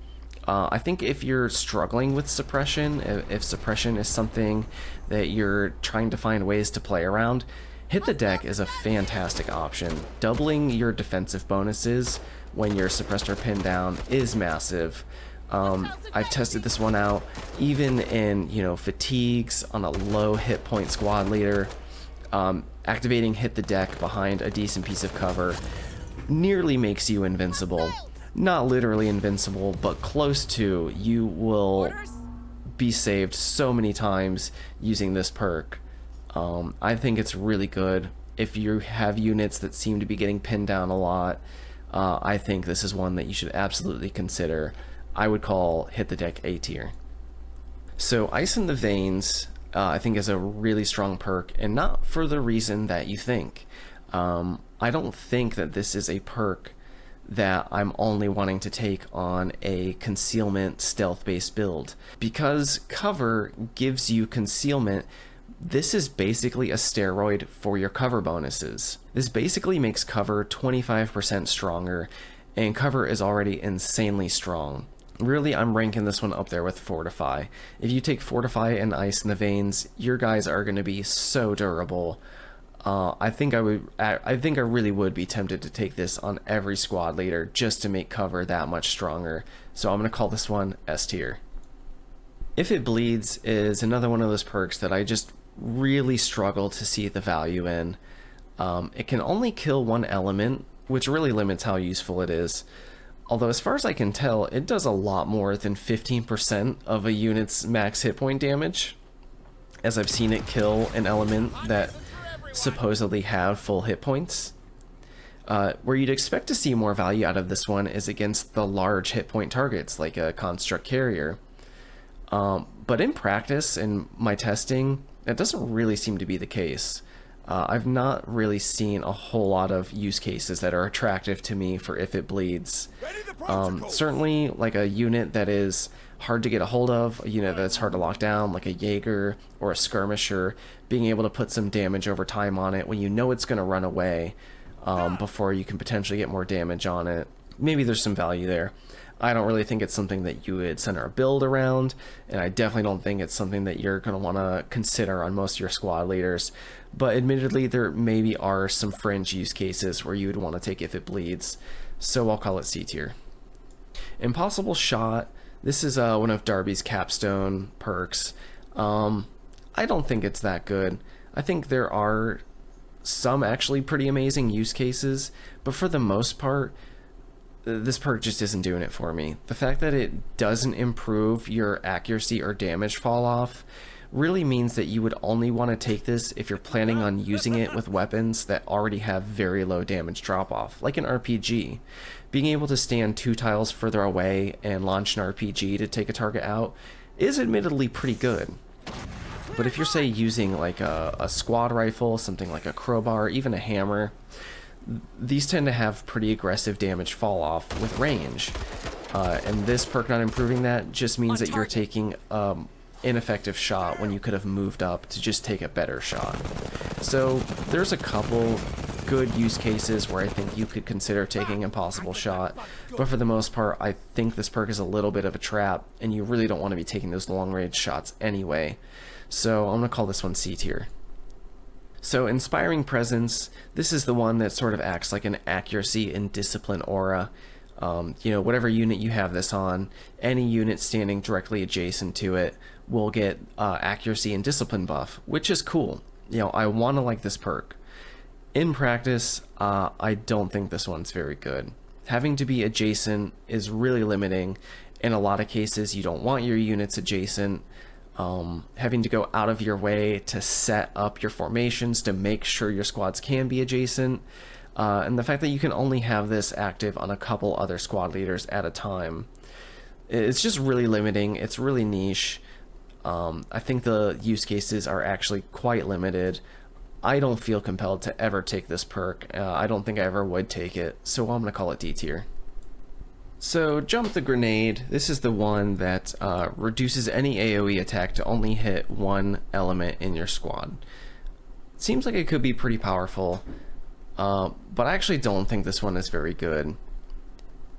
I think if you're struggling with suppression, if suppression is something that you're trying to find ways to play around, Hit the Deck is a fantastic option. Doubling your defensive bonuses when you're suppressed or pinned down is massive. I've tested this one out even in, you know, fatigues on a low hit point squad leader. Activating Hit the Deck behind a decent piece of cover nearly makes you invincible. Not literally invincible, but close to. You will be saved so many times using this perk. I think it's really good. If you have units that seem to be getting pinned down a lot, I think this is one that you should absolutely consider. I would call Hit the Deck A tier. So Ice in the Veins, I think, is a really strong perk, and not for the reason that you think. I don't think that this is a perk that I'm only wanting to take on a concealment stealth-based build. Because cover gives you concealment, this is basically a steroid for your cover bonuses. This basically makes cover 25% stronger, and cover is already insanely strong. Really, I'm ranking this one up there with Fortify. If you take Fortify and Ice in the Veins, your guys are going to be so durable. I think I really would be tempted to take this on every squad leader just to make cover that much stronger. So I'm going to call this one S tier. If It Bleeds is another one of those perks that I just really struggle to see the value in. It can only kill one element, which really limits how useful it is. Although as far as I can tell, it does a lot more than 15% of a unit's max hit point damage, as I've seen it kill an element that supposedly have full hit points. Where you'd expect to see more value out of this one is against the large hit point targets, like a construct carrier. But in practice, in my testing, that doesn't really seem to be the case. I've not really seen a whole lot of use cases that are attractive to me for If It Bleeds. Certainly, like a unit that is hard to get a hold of, a unit that's hard to lock down, like a Jaeger or a Skirmisher, being able to put some damage over time on it when you know it's going to run away before you can potentially get more damage on it. Maybe there's some value there. I don't really think it's something that you would center a build around, and I definitely don't think it's something that you're going to want to consider on most of your squad leaders. But admittedly, there maybe are some fringe use cases where you would want to take If It Bleeds, so I'll call it C tier. Impossible Shot, this is one of Darby's capstone perks. I don't think it's that good. I think there are some actually pretty amazing use cases, but for the most part, this perk just isn't doing it for me. The fact that it doesn't improve your accuracy or damage fall off really means that you would only want to take this if you're planning on using it with weapons that already have very low damage drop off, like an RPG. Being able to stand 2 tiles further away and launch an RPG to take a target out is admittedly pretty good. But if you're, say, using like a squad rifle, something like a crowbar, even a hammer, these tend to have pretty aggressive damage fall off with range. And this perk not improving that just means that you're taking ineffective shot when you could have moved up to just take a better shot. So there's a couple good use cases where I think you could consider taking impossible shot, but for the most part I think this perk is a little bit of a trap and you really don't want to be taking those long range shots anyway. So I'm gonna call this one C tier. So Inspiring Presence, this is the one that sort of acts like an accuracy and discipline aura. You know, whatever unit you have this on, any unit standing directly adjacent to it will get accuracy and discipline buff, which is cool. You know, I want to like this perk. In practice, I don't think this one's very good. Having to be adjacent is really limiting. In a lot of cases, you don't want your units adjacent. Having to go out of your way to set up your formations to make sure your squads can be adjacent. And the fact that you can only have this active on a couple other squad leaders at a time, it's just really limiting. It's really niche. I think the use cases are actually quite limited. I don't feel compelled to ever take this perk. I don't think I ever would take it, so I'm going to call it D tier. So Jump the Grenade, this is the one that reduces any AoE attack to only hit one element in your squad. It seems like it could be pretty powerful, but I actually don't think this one is very good.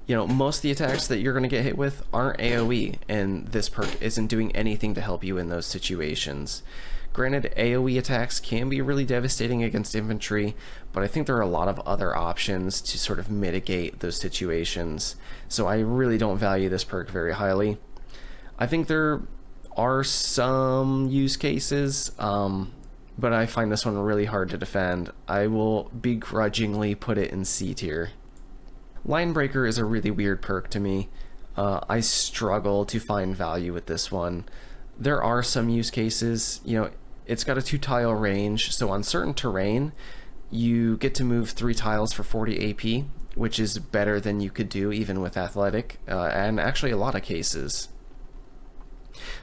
You know, most of the attacks that you're going to get hit with aren't AoE, and this perk isn't doing anything to help you in those situations. Granted, AoE attacks can be really devastating against infantry, but I think there are a lot of other options to sort of mitigate those situations, so I really don't value this perk very highly. I think there are some use cases, but I find this one really hard to defend. I will begrudgingly put it in C tier. Linebreaker is a really weird perk to me. I struggle to find value with this one. There are some use cases, you know, it's got a 2-tile range, so on certain terrain, you get to move 3 tiles for 40 AP, which is better than you could do even with Athletic, and actually a lot of cases.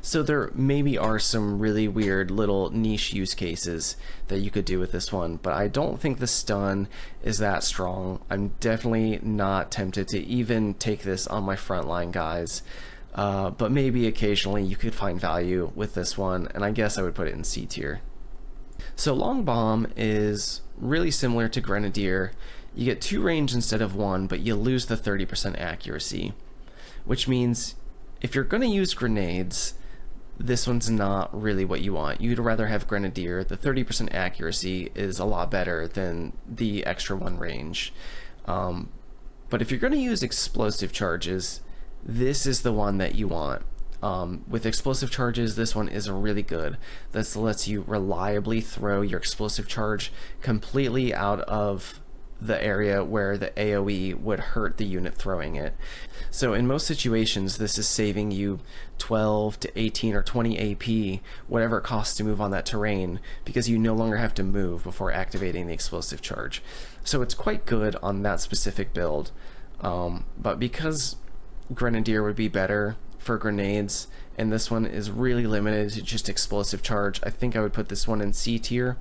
So there maybe are some really weird little niche use cases that you could do with this one, but I don't think the stun is that strong. I'm definitely not tempted to even take this on my frontline guys. But maybe occasionally you could find value with this one, and I guess I would put it in C tier. So Long Bomb is really similar to Grenadier. You get 2 range instead of 1, but you lose the 30% accuracy, which means if you're going to use grenades, this one's not really what you want. You'd rather have Grenadier. The 30% accuracy is a lot better than the extra 1 range. But if you're going to use explosive charges, this is the one that you want. With explosive charges, this one is really good. This lets you reliably throw your explosive charge completely out of the area where the AoE would hurt the unit throwing it. So in most situations, this is saving you 12 to 18 or 20 AP, whatever it costs to move on that terrain, because you no longer have to move before activating the explosive charge. So it's quite good on that specific build. But because Grenadier would be better for grenades, and this one is really limited to just explosive charge, I think I would put this one in C tier.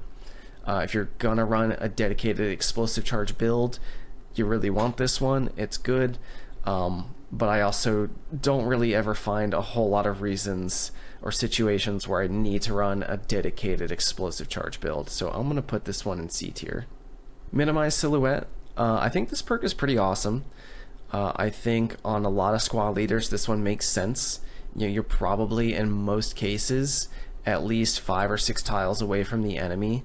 If you're gonna run a dedicated explosive charge build, you really want this one. It's good, but I also don't really ever find a whole lot of reasons or situations where I need to run a dedicated explosive charge build, so I'm gonna put this one in C tier. Minimize Silhouette, I think this perk is pretty awesome. I think on a lot of squad leaders this one makes sense. You know, you're probably in most cases at least 5 or 6 tiles away from the enemy,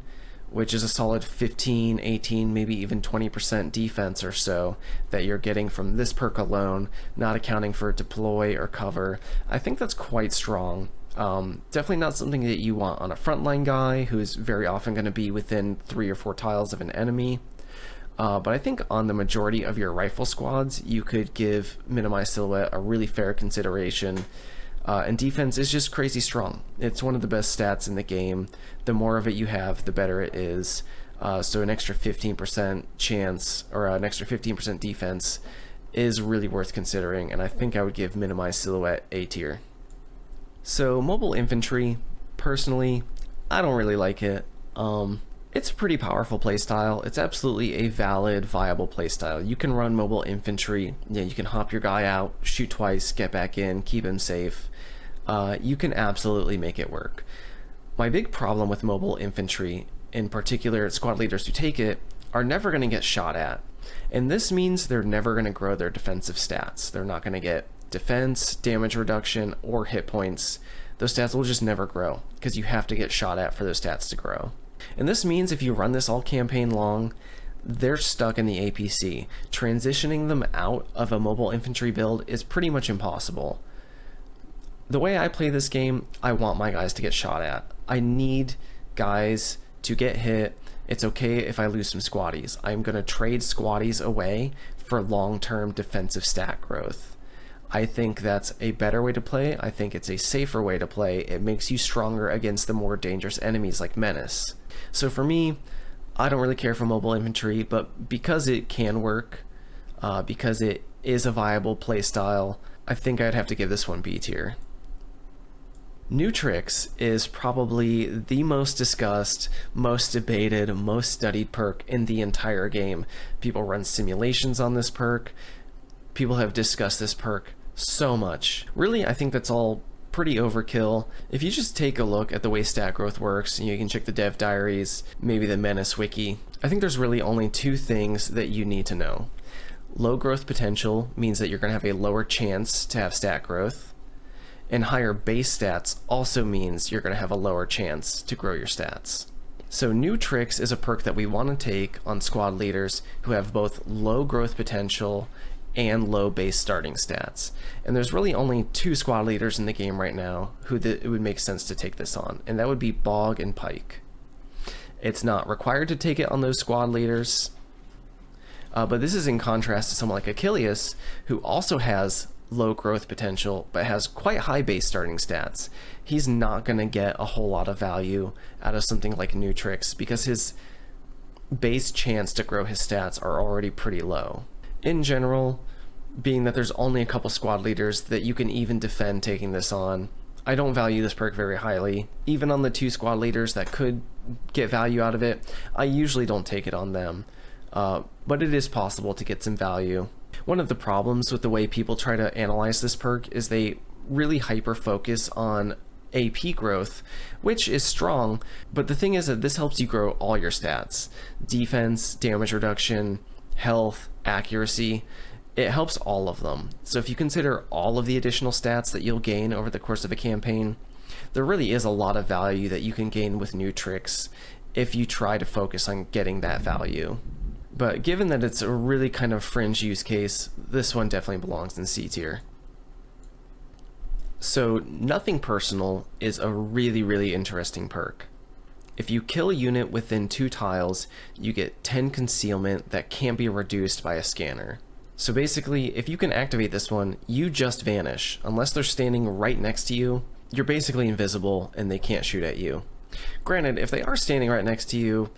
which is a solid 15, 18, maybe even 20% defense or so that you're getting from this perk alone, not accounting for deploy or cover. I think that's quite strong. Definitely not something that you want on a frontline guy who's very often going to be within 3 or 4 tiles of an enemy. But I think on the majority of your rifle squads, you could give Minimize Silhouette a really fair consideration. And defense is just crazy strong. It's one of the best stats in the game. The more of it you have, the better it is. So an extra 15% chance, or an extra 15% defense, is really worth considering, and I think I would give Minimize Silhouette A tier. So mobile infantry, personally, I don't really like it. It's a pretty powerful playstyle. It's absolutely a valid, viable playstyle. You can run mobile infantry. Yeah, you can hop your guy out, shoot twice, get back in, keep him safe. You can absolutely make it work. My big problem with mobile infantry, in particular squad leaders who take it, are never going to get shot at. And this means they're never going to grow their defensive stats. They're not going to get defense, damage reduction, or hit points. Those stats will just never grow because you have to get shot at for those stats to grow. And this means if you run this all campaign long, they're stuck in the APC. Transitioning them out of a mobile infantry build is pretty much impossible. The way I play this game, I want my guys to get shot at. I need guys to get hit. It's okay if I lose some squaddies. I'm going to trade squaddies away for long-term defensive stat growth. I think that's a better way to play. I think it's a safer way to play. It makes you stronger against the more dangerous enemies like MENACE. So for me, I don't really care for mobile infantry, but because it can work, because it is a viable playstyle, I think I'd have to give this one B tier. New Tricks is probably the most discussed, most debated, most studied perk in the entire game. People run simulations on this perk. People have discussed this perk so much. Really, I think that's all pretty overkill. If you just take a look at the way stat growth works, you can check the dev diaries, maybe the MENACE wiki. I think there's really only two things that you need to know. Low growth potential means that you're going to have a lower chance to have stat growth. And higher base stats also means you're going to have a lower chance to grow your stats. So New Tricks is a perk that we want to take on squad leaders who have both low growth potential and low base starting stats. And there's really only two squad leaders in the game right now who it would make sense to take this on, and that would be Bog and Pike. It's not required to take it on those squad leaders, but this is in contrast to someone like Achilles, who also has low growth potential but has quite high base starting stats. He's not going to get a whole lot of value out of something like New Tricks because his base chance to grow his stats are already pretty low. In general, being that there's only a couple squad leaders that you can even defend taking this on, I don't value this perk very highly. Even on the two squad leaders that could get value out of it, I usually don't take it on them. But it is possible to get some value. One of the problems with the way people try to analyze this perk is they really hyper focus on AP growth, which is strong, but the thing is that this helps you grow all your stats. Defense, damage reduction, health, accuracy, it helps all of them. So if you consider all of the additional stats that you'll gain over the course of a campaign, there really is a lot of value that you can gain with New Tricks if you try to focus on getting that value. But given that it's a really kind of fringe use case, this one definitely belongs in C tier. So Nothing Personal is a really interesting perk. If you kill a unit within 2 tiles, you get 10 concealment that can't be reduced by a scanner. So basically, if you can activate this one, you just vanish. Unless they're standing right next to you, you're basically invisible and they can't shoot at you. Granted, if they are standing right next to you,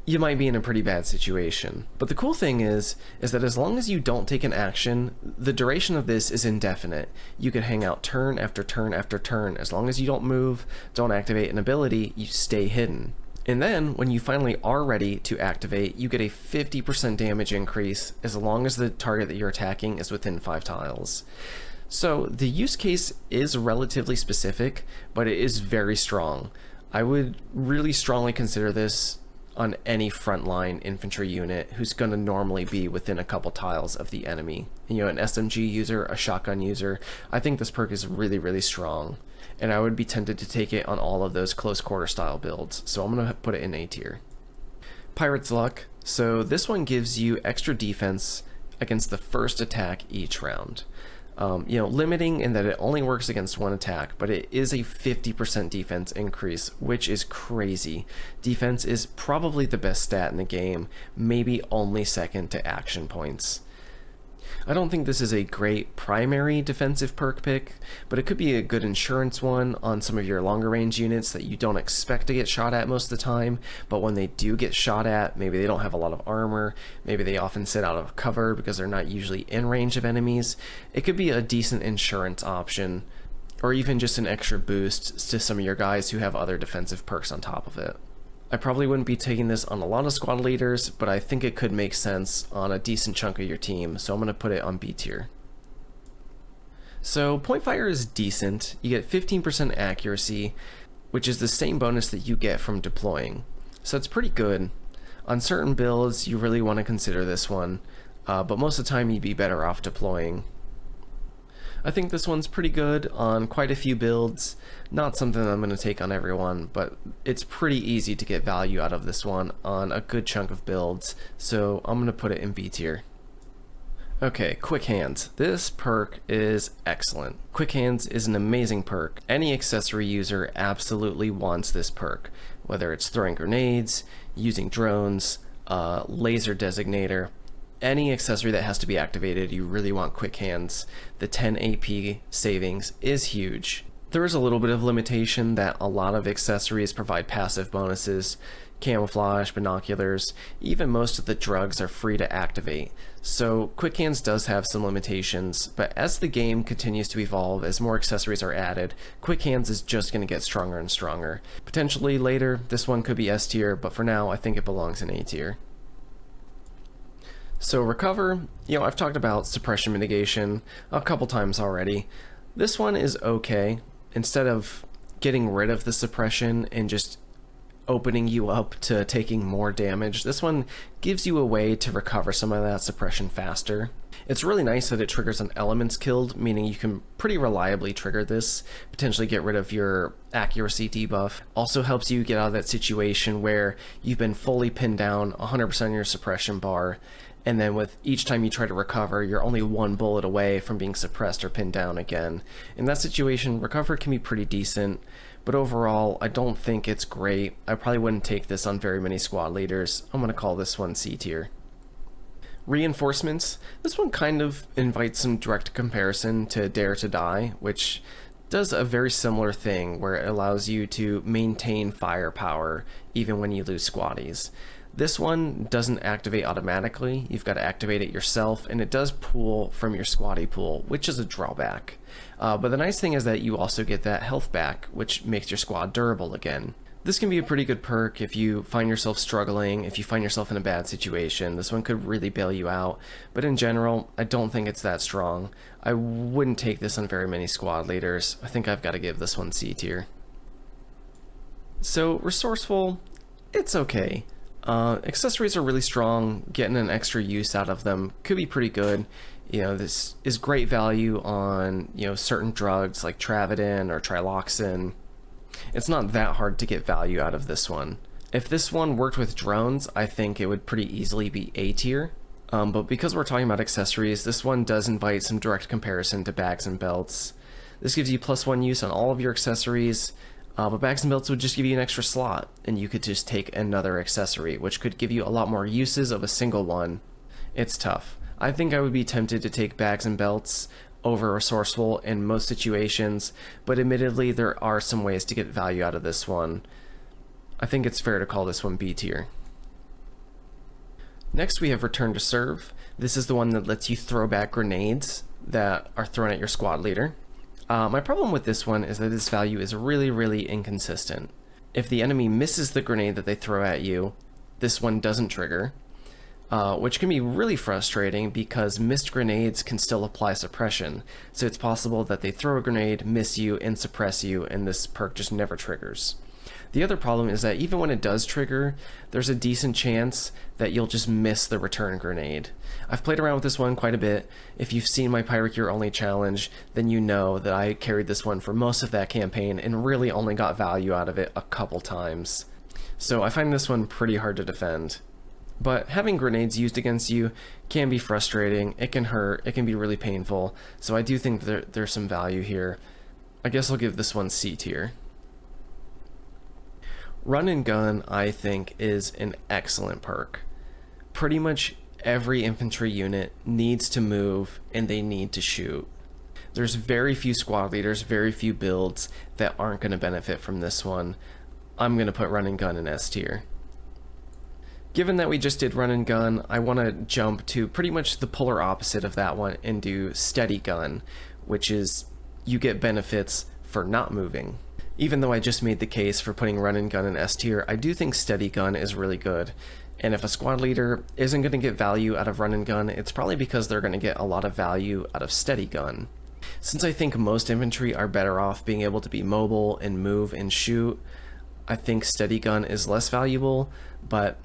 you might be in a pretty bad situation. But the cool thing is that as long as you don't take an action, the duration of this is indefinite. You can hang out turn after turn after turn. As long as you don't move, don't activate an ability, you stay hidden. And then, when you finally are ready to activate, you get a 50% damage increase as long as the target that you're attacking is within 5 tiles. So the use case is relatively specific, but it is very strong. I would really strongly consider this on any frontline infantry unit who's going to normally be within a couple tiles of the enemy. You know, an SMG user, a shotgun user, I think this perk is really strong, and I would be tempted to take it on all of those close quarter style builds, so I'm going to put it in A tier. Pirate's Luck. So this one gives you extra defense against the first attack each round. Limiting in that it only works against 1 attack, but it is a 50% defense increase, which is crazy. Defense is probably the best stat in the game, maybe only second to action points. I don't think this is a great primary defensive perk pick, but it could be a good insurance one on some of your longer range units that you don't expect to get shot at most of the time, but when they do get shot at, maybe they don't have a lot of armor, maybe they often sit out of cover because they're not usually in range of enemies. It could be a decent insurance option, or even just an extra boost to some of your guys who have other defensive perks on top of it. I probably wouldn't be taking this on a lot of squad leaders, but I think it could make sense on a decent chunk of your team, so I'm going to put it on B tier. So Pointfire is decent. You get 15% accuracy, which is the same bonus that you get from deploying. So it's pretty good. On certain builds, you really want to consider this one, but most of the time you'd be better off deploying. I think this one's pretty good on quite a few builds. Not something that I'm going to take on everyone, but it's pretty easy to get value out of this one on a good chunk of builds, so I'm going to put it in B tier. Okay, Quick Hands. This perk is excellent. Quick Hands is an amazing perk. Any accessory user absolutely wants this perk, whether it's throwing grenades, using drones, laser designator. Any accessory that has to be activated, you really want Quick Hands. The 10 AP savings is huge. There is a little bit of limitation that a lot of accessories provide passive bonuses. Camouflage, binoculars, even most of the drugs are free to activate. So Quick Hands does have some limitations, but as the game continues to evolve, as more accessories are added, Quick Hands is just going to get stronger and stronger. Potentially later, this one could be S tier, but for now, I think it belongs in A tier. So Recover, I've talked about suppression mitigation a couple times already. This one is okay. Instead of getting rid of the suppression and just opening you up to taking more damage, this one gives you a way to recover some of that suppression faster. It's really nice that it triggers on elements killed, meaning you can pretty reliably trigger this, potentially get rid of your accuracy debuff. Also helps you get out of that situation where you've been fully pinned down 100% of your suppression bar, and then with each time you try to recover, you're only one bullet away from being suppressed or pinned down again. In that situation, Recover can be pretty decent, but overall, I don't think it's great. I probably wouldn't take this on very many squad leaders. I'm going to call this one C tier. Reinforcements. This one kind of invites some direct comparison to Dare to Die, which does a very similar thing where it allows you to maintain firepower even when you lose squaddies. This one doesn't activate automatically. You've got to activate it yourself, and it does pull from your squaddie pool, which is a drawback. But the nice thing is that you also get that health back, which makes your squad durable again. This can be a pretty good perk if you find yourself struggling, if you find yourself in a bad situation. This one could really bail you out, but in general, I don't think it's that strong. I wouldn't take this on very many squad leaders. I think I've got to give this one C tier. So Resourceful, it's okay. Accessories are really strong. Getting an extra use out of them could be pretty good. This is great value on, certain drugs like Travidin or Triloxin. It's not that hard to get value out of this one. If this one worked with drones, I think it would pretty easily be A tier. But because we're talking about accessories, this one does invite some direct comparison to bags and belts. This gives you +1 use on all of your accessories. But bags and belts would just give you an extra slot, and you could just take another accessory, which could give you a lot more uses of a single one. It's tough. I think I would be tempted to take bags and belts over Resourceful in most situations, but admittedly there are some ways to get value out of this one. I think it's fair to call this one B tier. Next we have Return to Serve. This is the one that lets you throw back grenades that are thrown at your squad leader. My problem with this one is that this value is really, really inconsistent. If the enemy misses the grenade that they throw at you, this one doesn't trigger, which can be really frustrating because missed grenades can still apply suppression. So it's possible that they throw a grenade, miss you, and suppress you, and this perk just never triggers. The other problem is that even when it does trigger, there's a decent chance that you'll just miss the return grenade. I've played around with this one quite a bit. If you've seen my Pyrocure only challenge, then you know that I carried this one for most of that campaign and really only got value out of it a couple times. So I find this one pretty hard to defend. But having grenades used against you can be frustrating, it can hurt, it can be really painful, so I do think there's some value here. I guess I'll give this one C tier. Run and Gun, I think, is an excellent perk. Pretty much every infantry unit needs to move and they need to shoot. There's very few squad leaders, very few builds that aren't going to benefit from this one. I'm going to put Run and Gun in S tier. Given that we just did Run and Gun, I want to jump to pretty much the polar opposite of that one and do Steady Gun, which is you get benefits for not moving. Even though I just made the case for putting run and gun in S tier, I do think steady gun is really good. And if a squad leader isn't going to get value out of run and gun, it's probably because they're going to get a lot of value out of steady gun. Since I think most infantry are better off being able to be mobile and move and shoot, I think steady gun is less valuable, but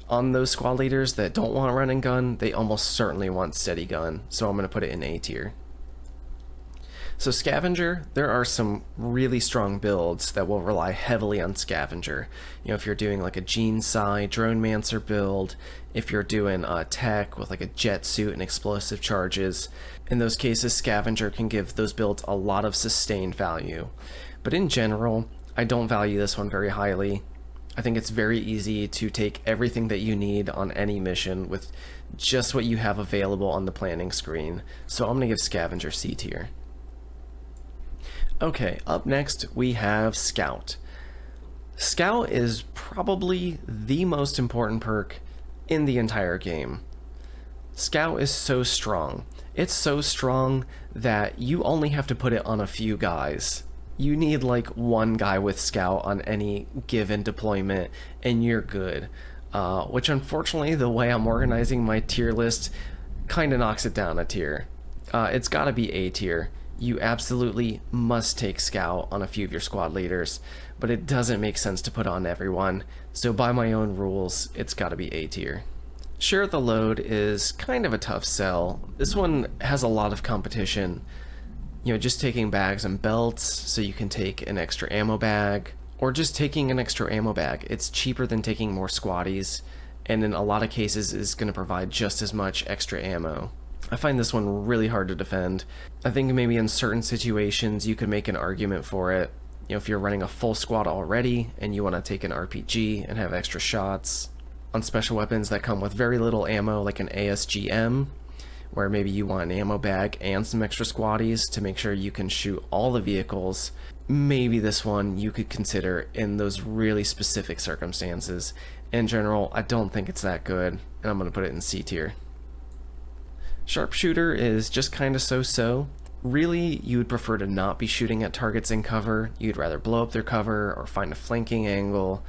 on those squad leaders that don't want run and gun, they almost certainly want steady gun, so I'm going to put it in A tier. So Scavenger, there are some really strong builds that will rely heavily on Scavenger. You know, if you're doing like a Gene Sai, Drone Mancer build, if you're doing tech with like a jet suit and explosive charges, in those cases Scavenger can give those builds a lot of sustained value. But in general, I don't value this one very highly. I think it's very easy to take everything that you need on any mission with just what you have available on the planning screen, so I'm going to give Scavenger C tier. Okay, up next we have Scout. Scout is probably the most important perk in the entire game. Scout is so strong. It's so strong that you only have to put it on a few guys. You need like one guy with Scout on any given deployment and you're good. Which unfortunately, the way I'm organizing my tier list kind of knocks it down a tier. It's got to be A tier. You absolutely must take Scout on a few of your squad leaders, but it doesn't make sense to put on everyone, so by my own rules, it's gotta be A tier. Share the Load is kind of a tough sell. This one has a lot of competition. You know, just taking bags and belts, so you can take an extra ammo bag, or just taking an extra ammo bag. It's cheaper than taking more squaddies, and in a lot of cases is going to provide just as much extra ammo. I find this one really hard to defend. I think maybe in certain situations you could make an argument for it. You know, if you're running a full squad already and you want to take an RPG and have extra shots on special weapons that come with very little ammo, like an ASGM, where maybe you want an ammo bag and some extra squaddies to make sure you can shoot all the vehicles, maybe this one you could consider in those really specific circumstances. In general, I don't think it's that good, and I'm going to put it in C tier. Sharpshooter is just kind of so-so. Really, you would prefer to not be shooting at targets in cover. You'd rather blow up their cover or find a flanking angle,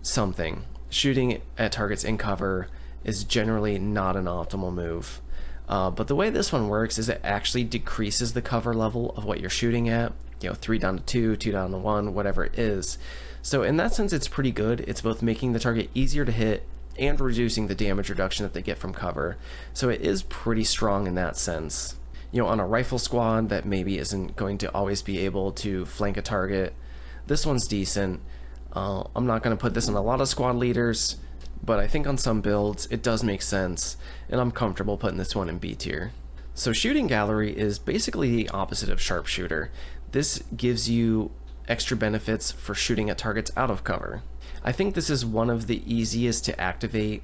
something. Shooting at targets in cover is generally not an optimal move. But the way this one works is it actually decreases the cover level of what you're shooting at. You know, 3 down to 2, 2 down to 1, whatever it is. So in that sense, it's pretty good. It's both making the target easier to hit and reducing the damage reduction that they get from cover. So it is pretty strong in that sense. You know, on a rifle squad that maybe isn't going to always be able to flank a target, this one's decent. I'm not going to put this on a lot of squad leaders, but I think on some builds it does make sense, and I'm comfortable putting this one in B tier. So Shooting Gallery is basically the opposite of Sharpshooter. This gives you extra benefits for shooting at targets out of cover. I think this is one of the easiest to activate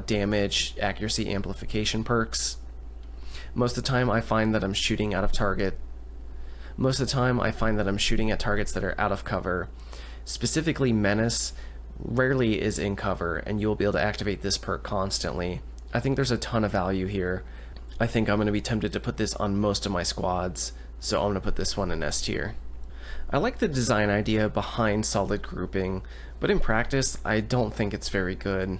damage accuracy amplification perks. Most of the time I find that I'm shooting out of target. Most of the time I find that I'm shooting at targets that are out of cover. Specifically MENACE rarely is in cover, and you'll be able to activate this perk constantly. I think there's a ton of value here. I think I'm going to be tempted to put this on most of my squads, so I'm going to put this one in S tier. I like the design idea behind solid grouping, but in practice, I don't think it's very good.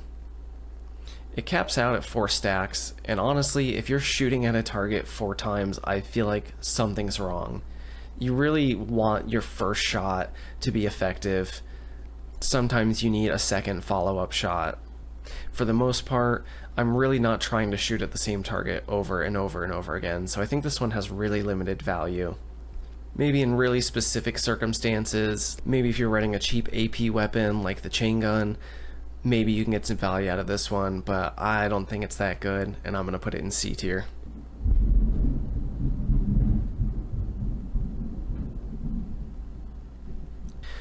It caps out at 4 stacks, and honestly, if you're shooting at a target 4 times, I feel like something's wrong. You really want your first shot to be effective. Sometimes you need a second follow-up shot. For the most part, I'm really not trying to shoot at the same target over and over and over again, so I think this one has really limited value. Maybe in really specific circumstances, maybe if you're running a cheap AP weapon like the chain gun, maybe you can get some value out of this one, but I don't think it's that good, and I'm going to put it in C tier.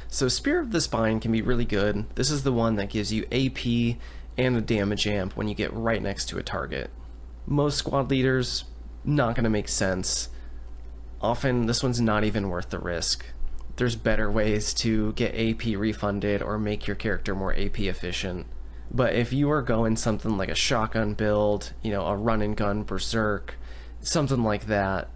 So Spear of the Spine can be really good. This is the one that gives you AP and a damage amp when you get right next to a target. Most squad leaders, not going to make sense. Often this one's not even worth the risk. There's better ways to get AP refunded or make your character more AP efficient. But if you are going something like a shotgun build, you know, a run and gun Berserk, something like that,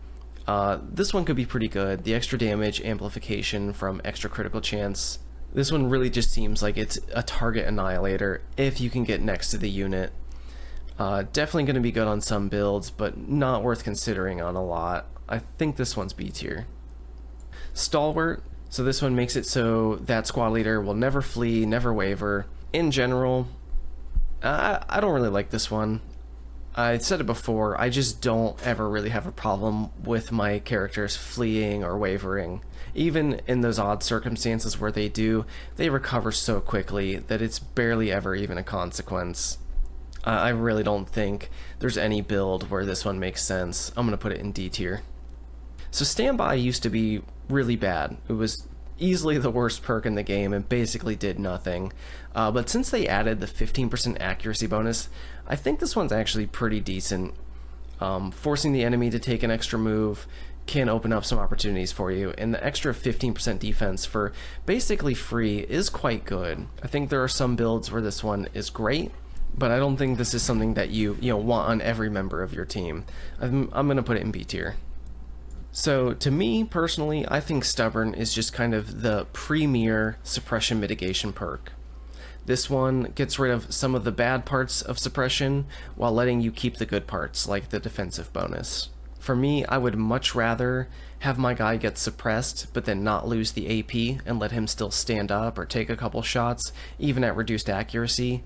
This one could be pretty good. The extra damage amplification from extra critical chance. This one really just seems like it's a target annihilator if you can get next to the unit. Definitely going to be good on some builds, but not worth considering on a lot. I think this one's B tier. Stalwart. So this one makes it so that squad leader will never flee, never waver. In general, I don't really like this one. I said it before, I just don't ever really have a problem with my characters fleeing or wavering. Even in those odd circumstances where they do, they recover so quickly that it's barely ever even a consequence. I really don't think there's any build where this one makes sense. I'm going to put it in D tier. So Standby used to be really bad. It was easily the worst perk in the game and basically did nothing. But since they added the 15% accuracy bonus, I think this one's actually pretty decent. Forcing the enemy to take an extra move can open up some opportunities for you, and the extra 15% defense for basically free is quite good. I think there are some builds where this one is great, but I don't think this is something that you want on every member of your team. I'm gonna put it in B tier. So to me personally, I think Stubborn is just kind of the premier suppression mitigation perk. This one gets rid of some of the bad parts of suppression while letting you keep the good parts, like the defensive bonus. For me, I would much rather have my guy get suppressed but then not lose the AP and let him still stand up or take a couple shots, even at reduced accuracy,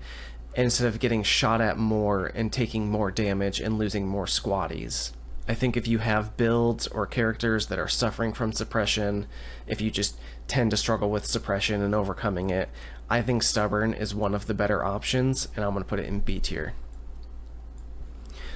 instead of getting shot at more and taking more damage and losing more squaddies. I think if you have builds or characters that are suffering from suppression, if you just tend to struggle with suppression and overcoming it, I think Stubborn is one of the better options, and I'm going to put it in B tier.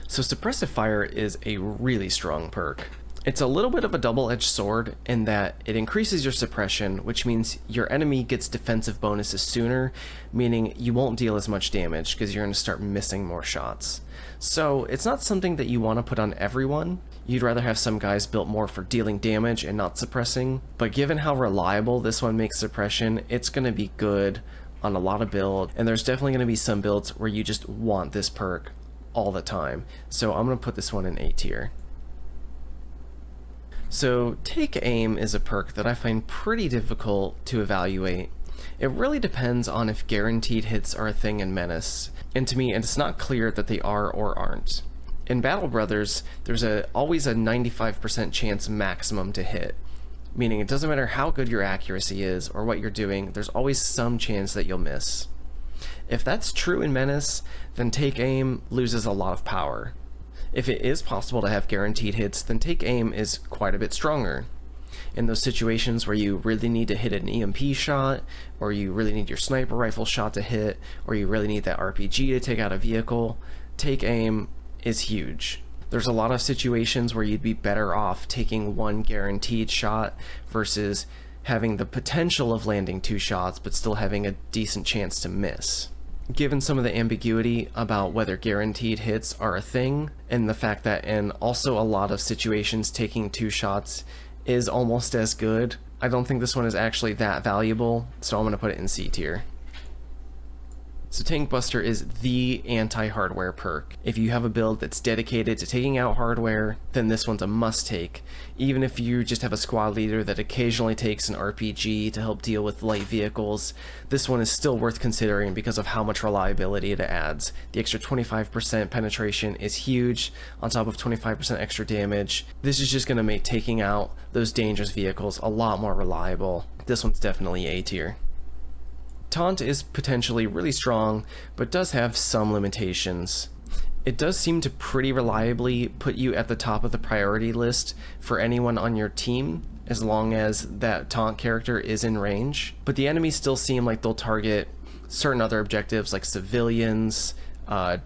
So Suppressive Fire is a really strong perk. It's a little bit of a double-edged sword in that it increases your suppression, which means your enemy gets defensive bonuses sooner, meaning you won't deal as much damage because you're going to start missing more shots. So it's not something that you want to put on everyone. You'd rather have some guys built more for dealing damage and not suppressing, but given how reliable this one makes suppression, it's going to be good on a lot of builds, and there's definitely going to be some builds where you just want this perk all the time. So I'm going to put this one in A tier. So Take Aim is a perk that I find pretty difficult to evaluate. It really depends on if guaranteed hits are a thing in MENACE, and to me it's not clear that they are or aren't. In Battle Brothers, there's always a 95% chance maximum to hit, meaning it doesn't matter how good your accuracy is or what you're doing, there's always some chance that you'll miss. If that's true in MENACE, then Take Aim loses a lot of power. If it is possible to have guaranteed hits, then Take Aim is quite a bit stronger. In those situations where you really need to hit an EMP shot, or you really need your sniper rifle shot to hit, or you really need that RPG to take out a vehicle, Take Aim is huge. There's a lot of situations where you'd be better off taking one guaranteed shot versus having the potential of landing 2 shots but still having a decent chance to miss. Given some of the ambiguity about whether guaranteed hits are a thing, and the fact that in also a lot of situations taking 2 shots is almost as good, I don't think this one is actually that valuable, so I'm going to put it in C tier. So Tankbuster is the anti-hardware perk. If you have a build that's dedicated to taking out hardware, then this one's a must-take. Even if you just have a squad leader that occasionally takes an RPG to help deal with light vehicles, this one is still worth considering because of how much reliability it adds. The extra 25% penetration is huge, on top of 25% extra damage. This is just going to make taking out those dangerous vehicles a lot more reliable. This one's definitely A tier. Taunt is potentially really strong, but does have some limitations. It does seem to pretty reliably put you at the top of the priority list for anyone on your team, as long as that Taunt character is in range. But the enemies still seem like they'll target certain other objectives like civilians,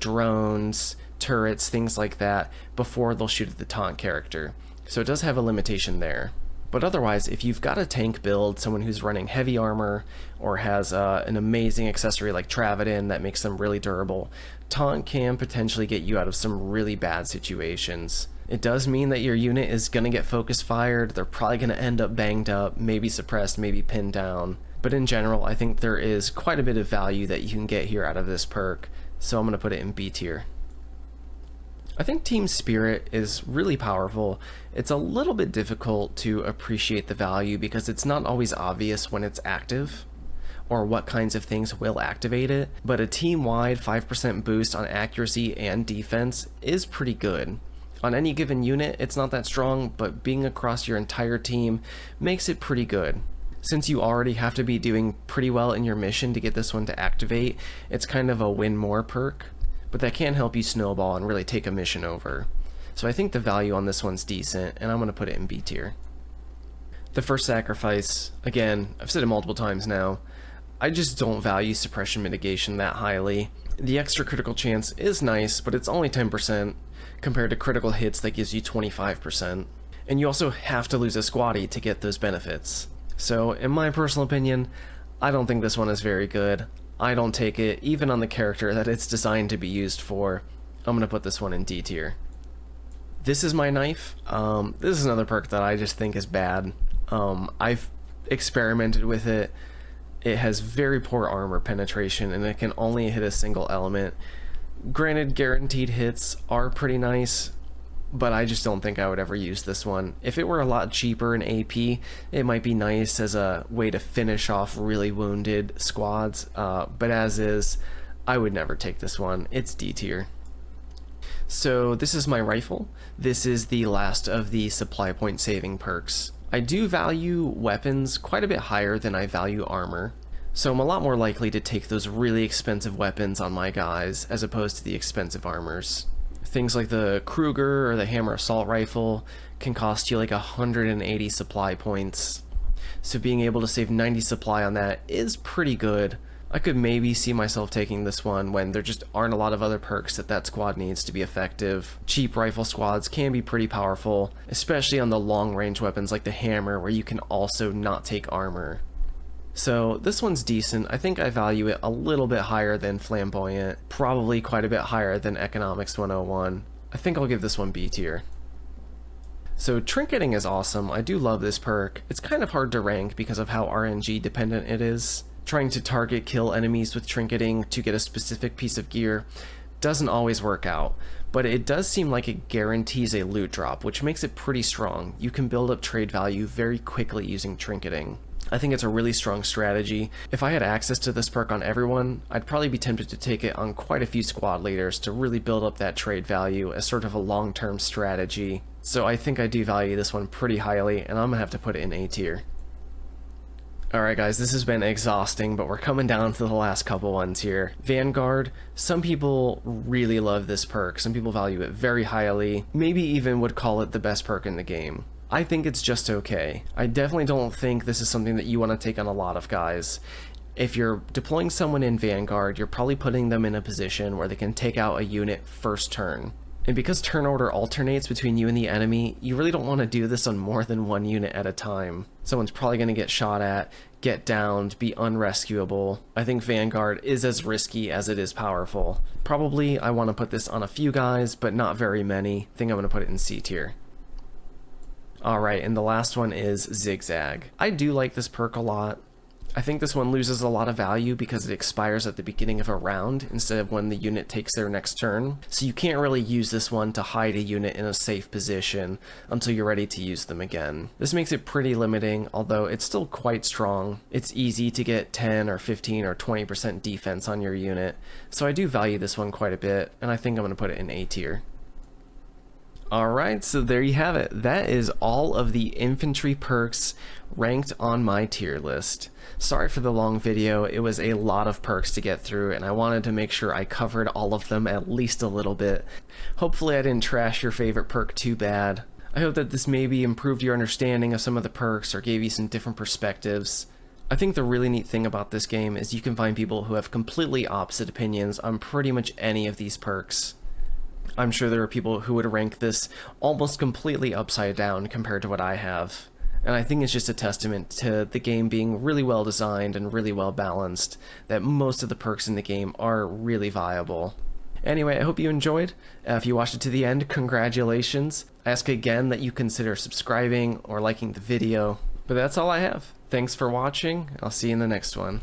drones, turrets, things like that, before they'll shoot at the Taunt character. So it does have a limitation there. But otherwise, if you've got a tank build, someone who's running heavy armor, or has an amazing accessory like Travidin that makes them really durable, Taunt can potentially get you out of some really bad situations. It does mean that your unit is going to get focus fired, they're probably going to end up banged up, maybe suppressed, maybe pinned down. But in general, I think there is quite a bit of value that you can get here out of this perk, so I'm going to put it in B tier. I think Team Spirit is really powerful. It's a little bit difficult to appreciate the value because it's not always obvious when it's active or what kinds of things will activate it, but a team-wide 5% boost on accuracy and defense is pretty good. On any given unit, it's not that strong, but being across your entire team makes it pretty good. Since you already have to be doing pretty well in your mission to get this one to activate, it's kind of a win more perk, but that can help you snowball and really take a mission over. So I think the value on this one's decent, and I'm going to put it in B tier. The first sacrifice, again, I've said it multiple times now, I just don't value suppression mitigation that highly. The extra critical chance is nice, but it's only 10% compared to critical hits that gives you 25%. And you also have to lose a squatty to get those benefits. So in my personal opinion, I don't think this one is very good. I don't take it, even on the character that it's designed to be used for. I'm going to put this one in D tier. This is my knife. This is another perk that I just think is bad. I've experimented with it. It has very poor armor penetration, and it can only hit a single element. Granted, guaranteed hits are pretty nice, but I just don't think I would ever use this one. If it were a lot cheaper in AP, it might be nice as a way to finish off really wounded squads, but as is, I would never take this one. It's D tier. So this is my rifle. This is the last of the supply point saving perks. I do value weapons quite a bit higher than I value armor, so I'm a lot more likely to take those really expensive weapons on my guys as opposed to the expensive armors. Things like the Kruger or the Hammer Assault Rifle can cost you like 180 supply points, so being able to save 90 supply on that is pretty good. I could maybe see myself taking this one when there just aren't a lot of other perks that squad needs to be effective. Cheap rifle squads can be pretty powerful, especially on the long range weapons like the hammer where you can also not take armor. So this one's decent. I think I value it a little bit higher than Flamboyant, probably quite a bit higher than Economics 101. I think I'll give this one B tier. So Trinketing is awesome. I do love this perk. It's kind of hard to rank because of how RNG dependent it is. Trying to target kill enemies with Trinketing to get a specific piece of gear doesn't always work out, but it does seem like it guarantees a loot drop, which makes it pretty strong. You can build up trade value very quickly using Trinketing. I think it's a really strong strategy. If I had access to this perk on everyone, I'd probably be tempted to take it on quite a few squad leaders to really build up that trade value as sort of a long-term strategy. So I think I do value this one pretty highly, and I'm gonna have to put it in A tier. Alright guys, this has been exhausting, but we're coming down to the last couple ones here. Vanguard, some people really love this perk, some people value it very highly, maybe even would call it the best perk in the game. I think it's just okay. I definitely don't think this is something that you want to take on a lot of guys. If you're deploying someone in Vanguard, you're probably putting them in a position where they can take out a unit first turn. And because turn order alternates between you and the enemy, you really don't want to do this on more than one unit at a time. Someone's probably going to get shot at, get downed, be unrescuable. I think Vanguard is as risky as it is powerful. Probably I want to put this on a few guys, but not very many. I think I'm going to put it in C tier. Alright, and the last one is Zig-Zag. I do like this perk a lot. I think this one loses a lot of value because it expires at the beginning of a round instead of when the unit takes their next turn. So you can't really use this one to hide a unit in a safe position until you're ready to use them again. This makes it pretty limiting, although it's still quite strong. It's easy to get 10 or 15 or 20% defense on your unit, so I do value this one quite a bit, and I think I'm going to put it in A tier. Alright, so there you have it. That is all of the infantry perks ranked on my tier list. Sorry for the long video, it was a lot of perks to get through and I wanted to make sure I covered all of them at least a little bit. Hopefully I didn't trash your favorite perk too bad. I hope that this maybe improved your understanding of some of the perks or gave you some different perspectives. I think the really neat thing about this game is you can find people who have completely opposite opinions on pretty much any of these perks. I'm sure there are people who would rank this almost completely upside down compared to what I have. And I think it's just a testament to the game being really well designed and really well balanced, that most of the perks in the game are really viable. Anyway, I hope you enjoyed. If you watched it to the end, congratulations. I ask again that you consider subscribing or liking the video. But that's all I have. Thanks for watching. I'll see you in the next one.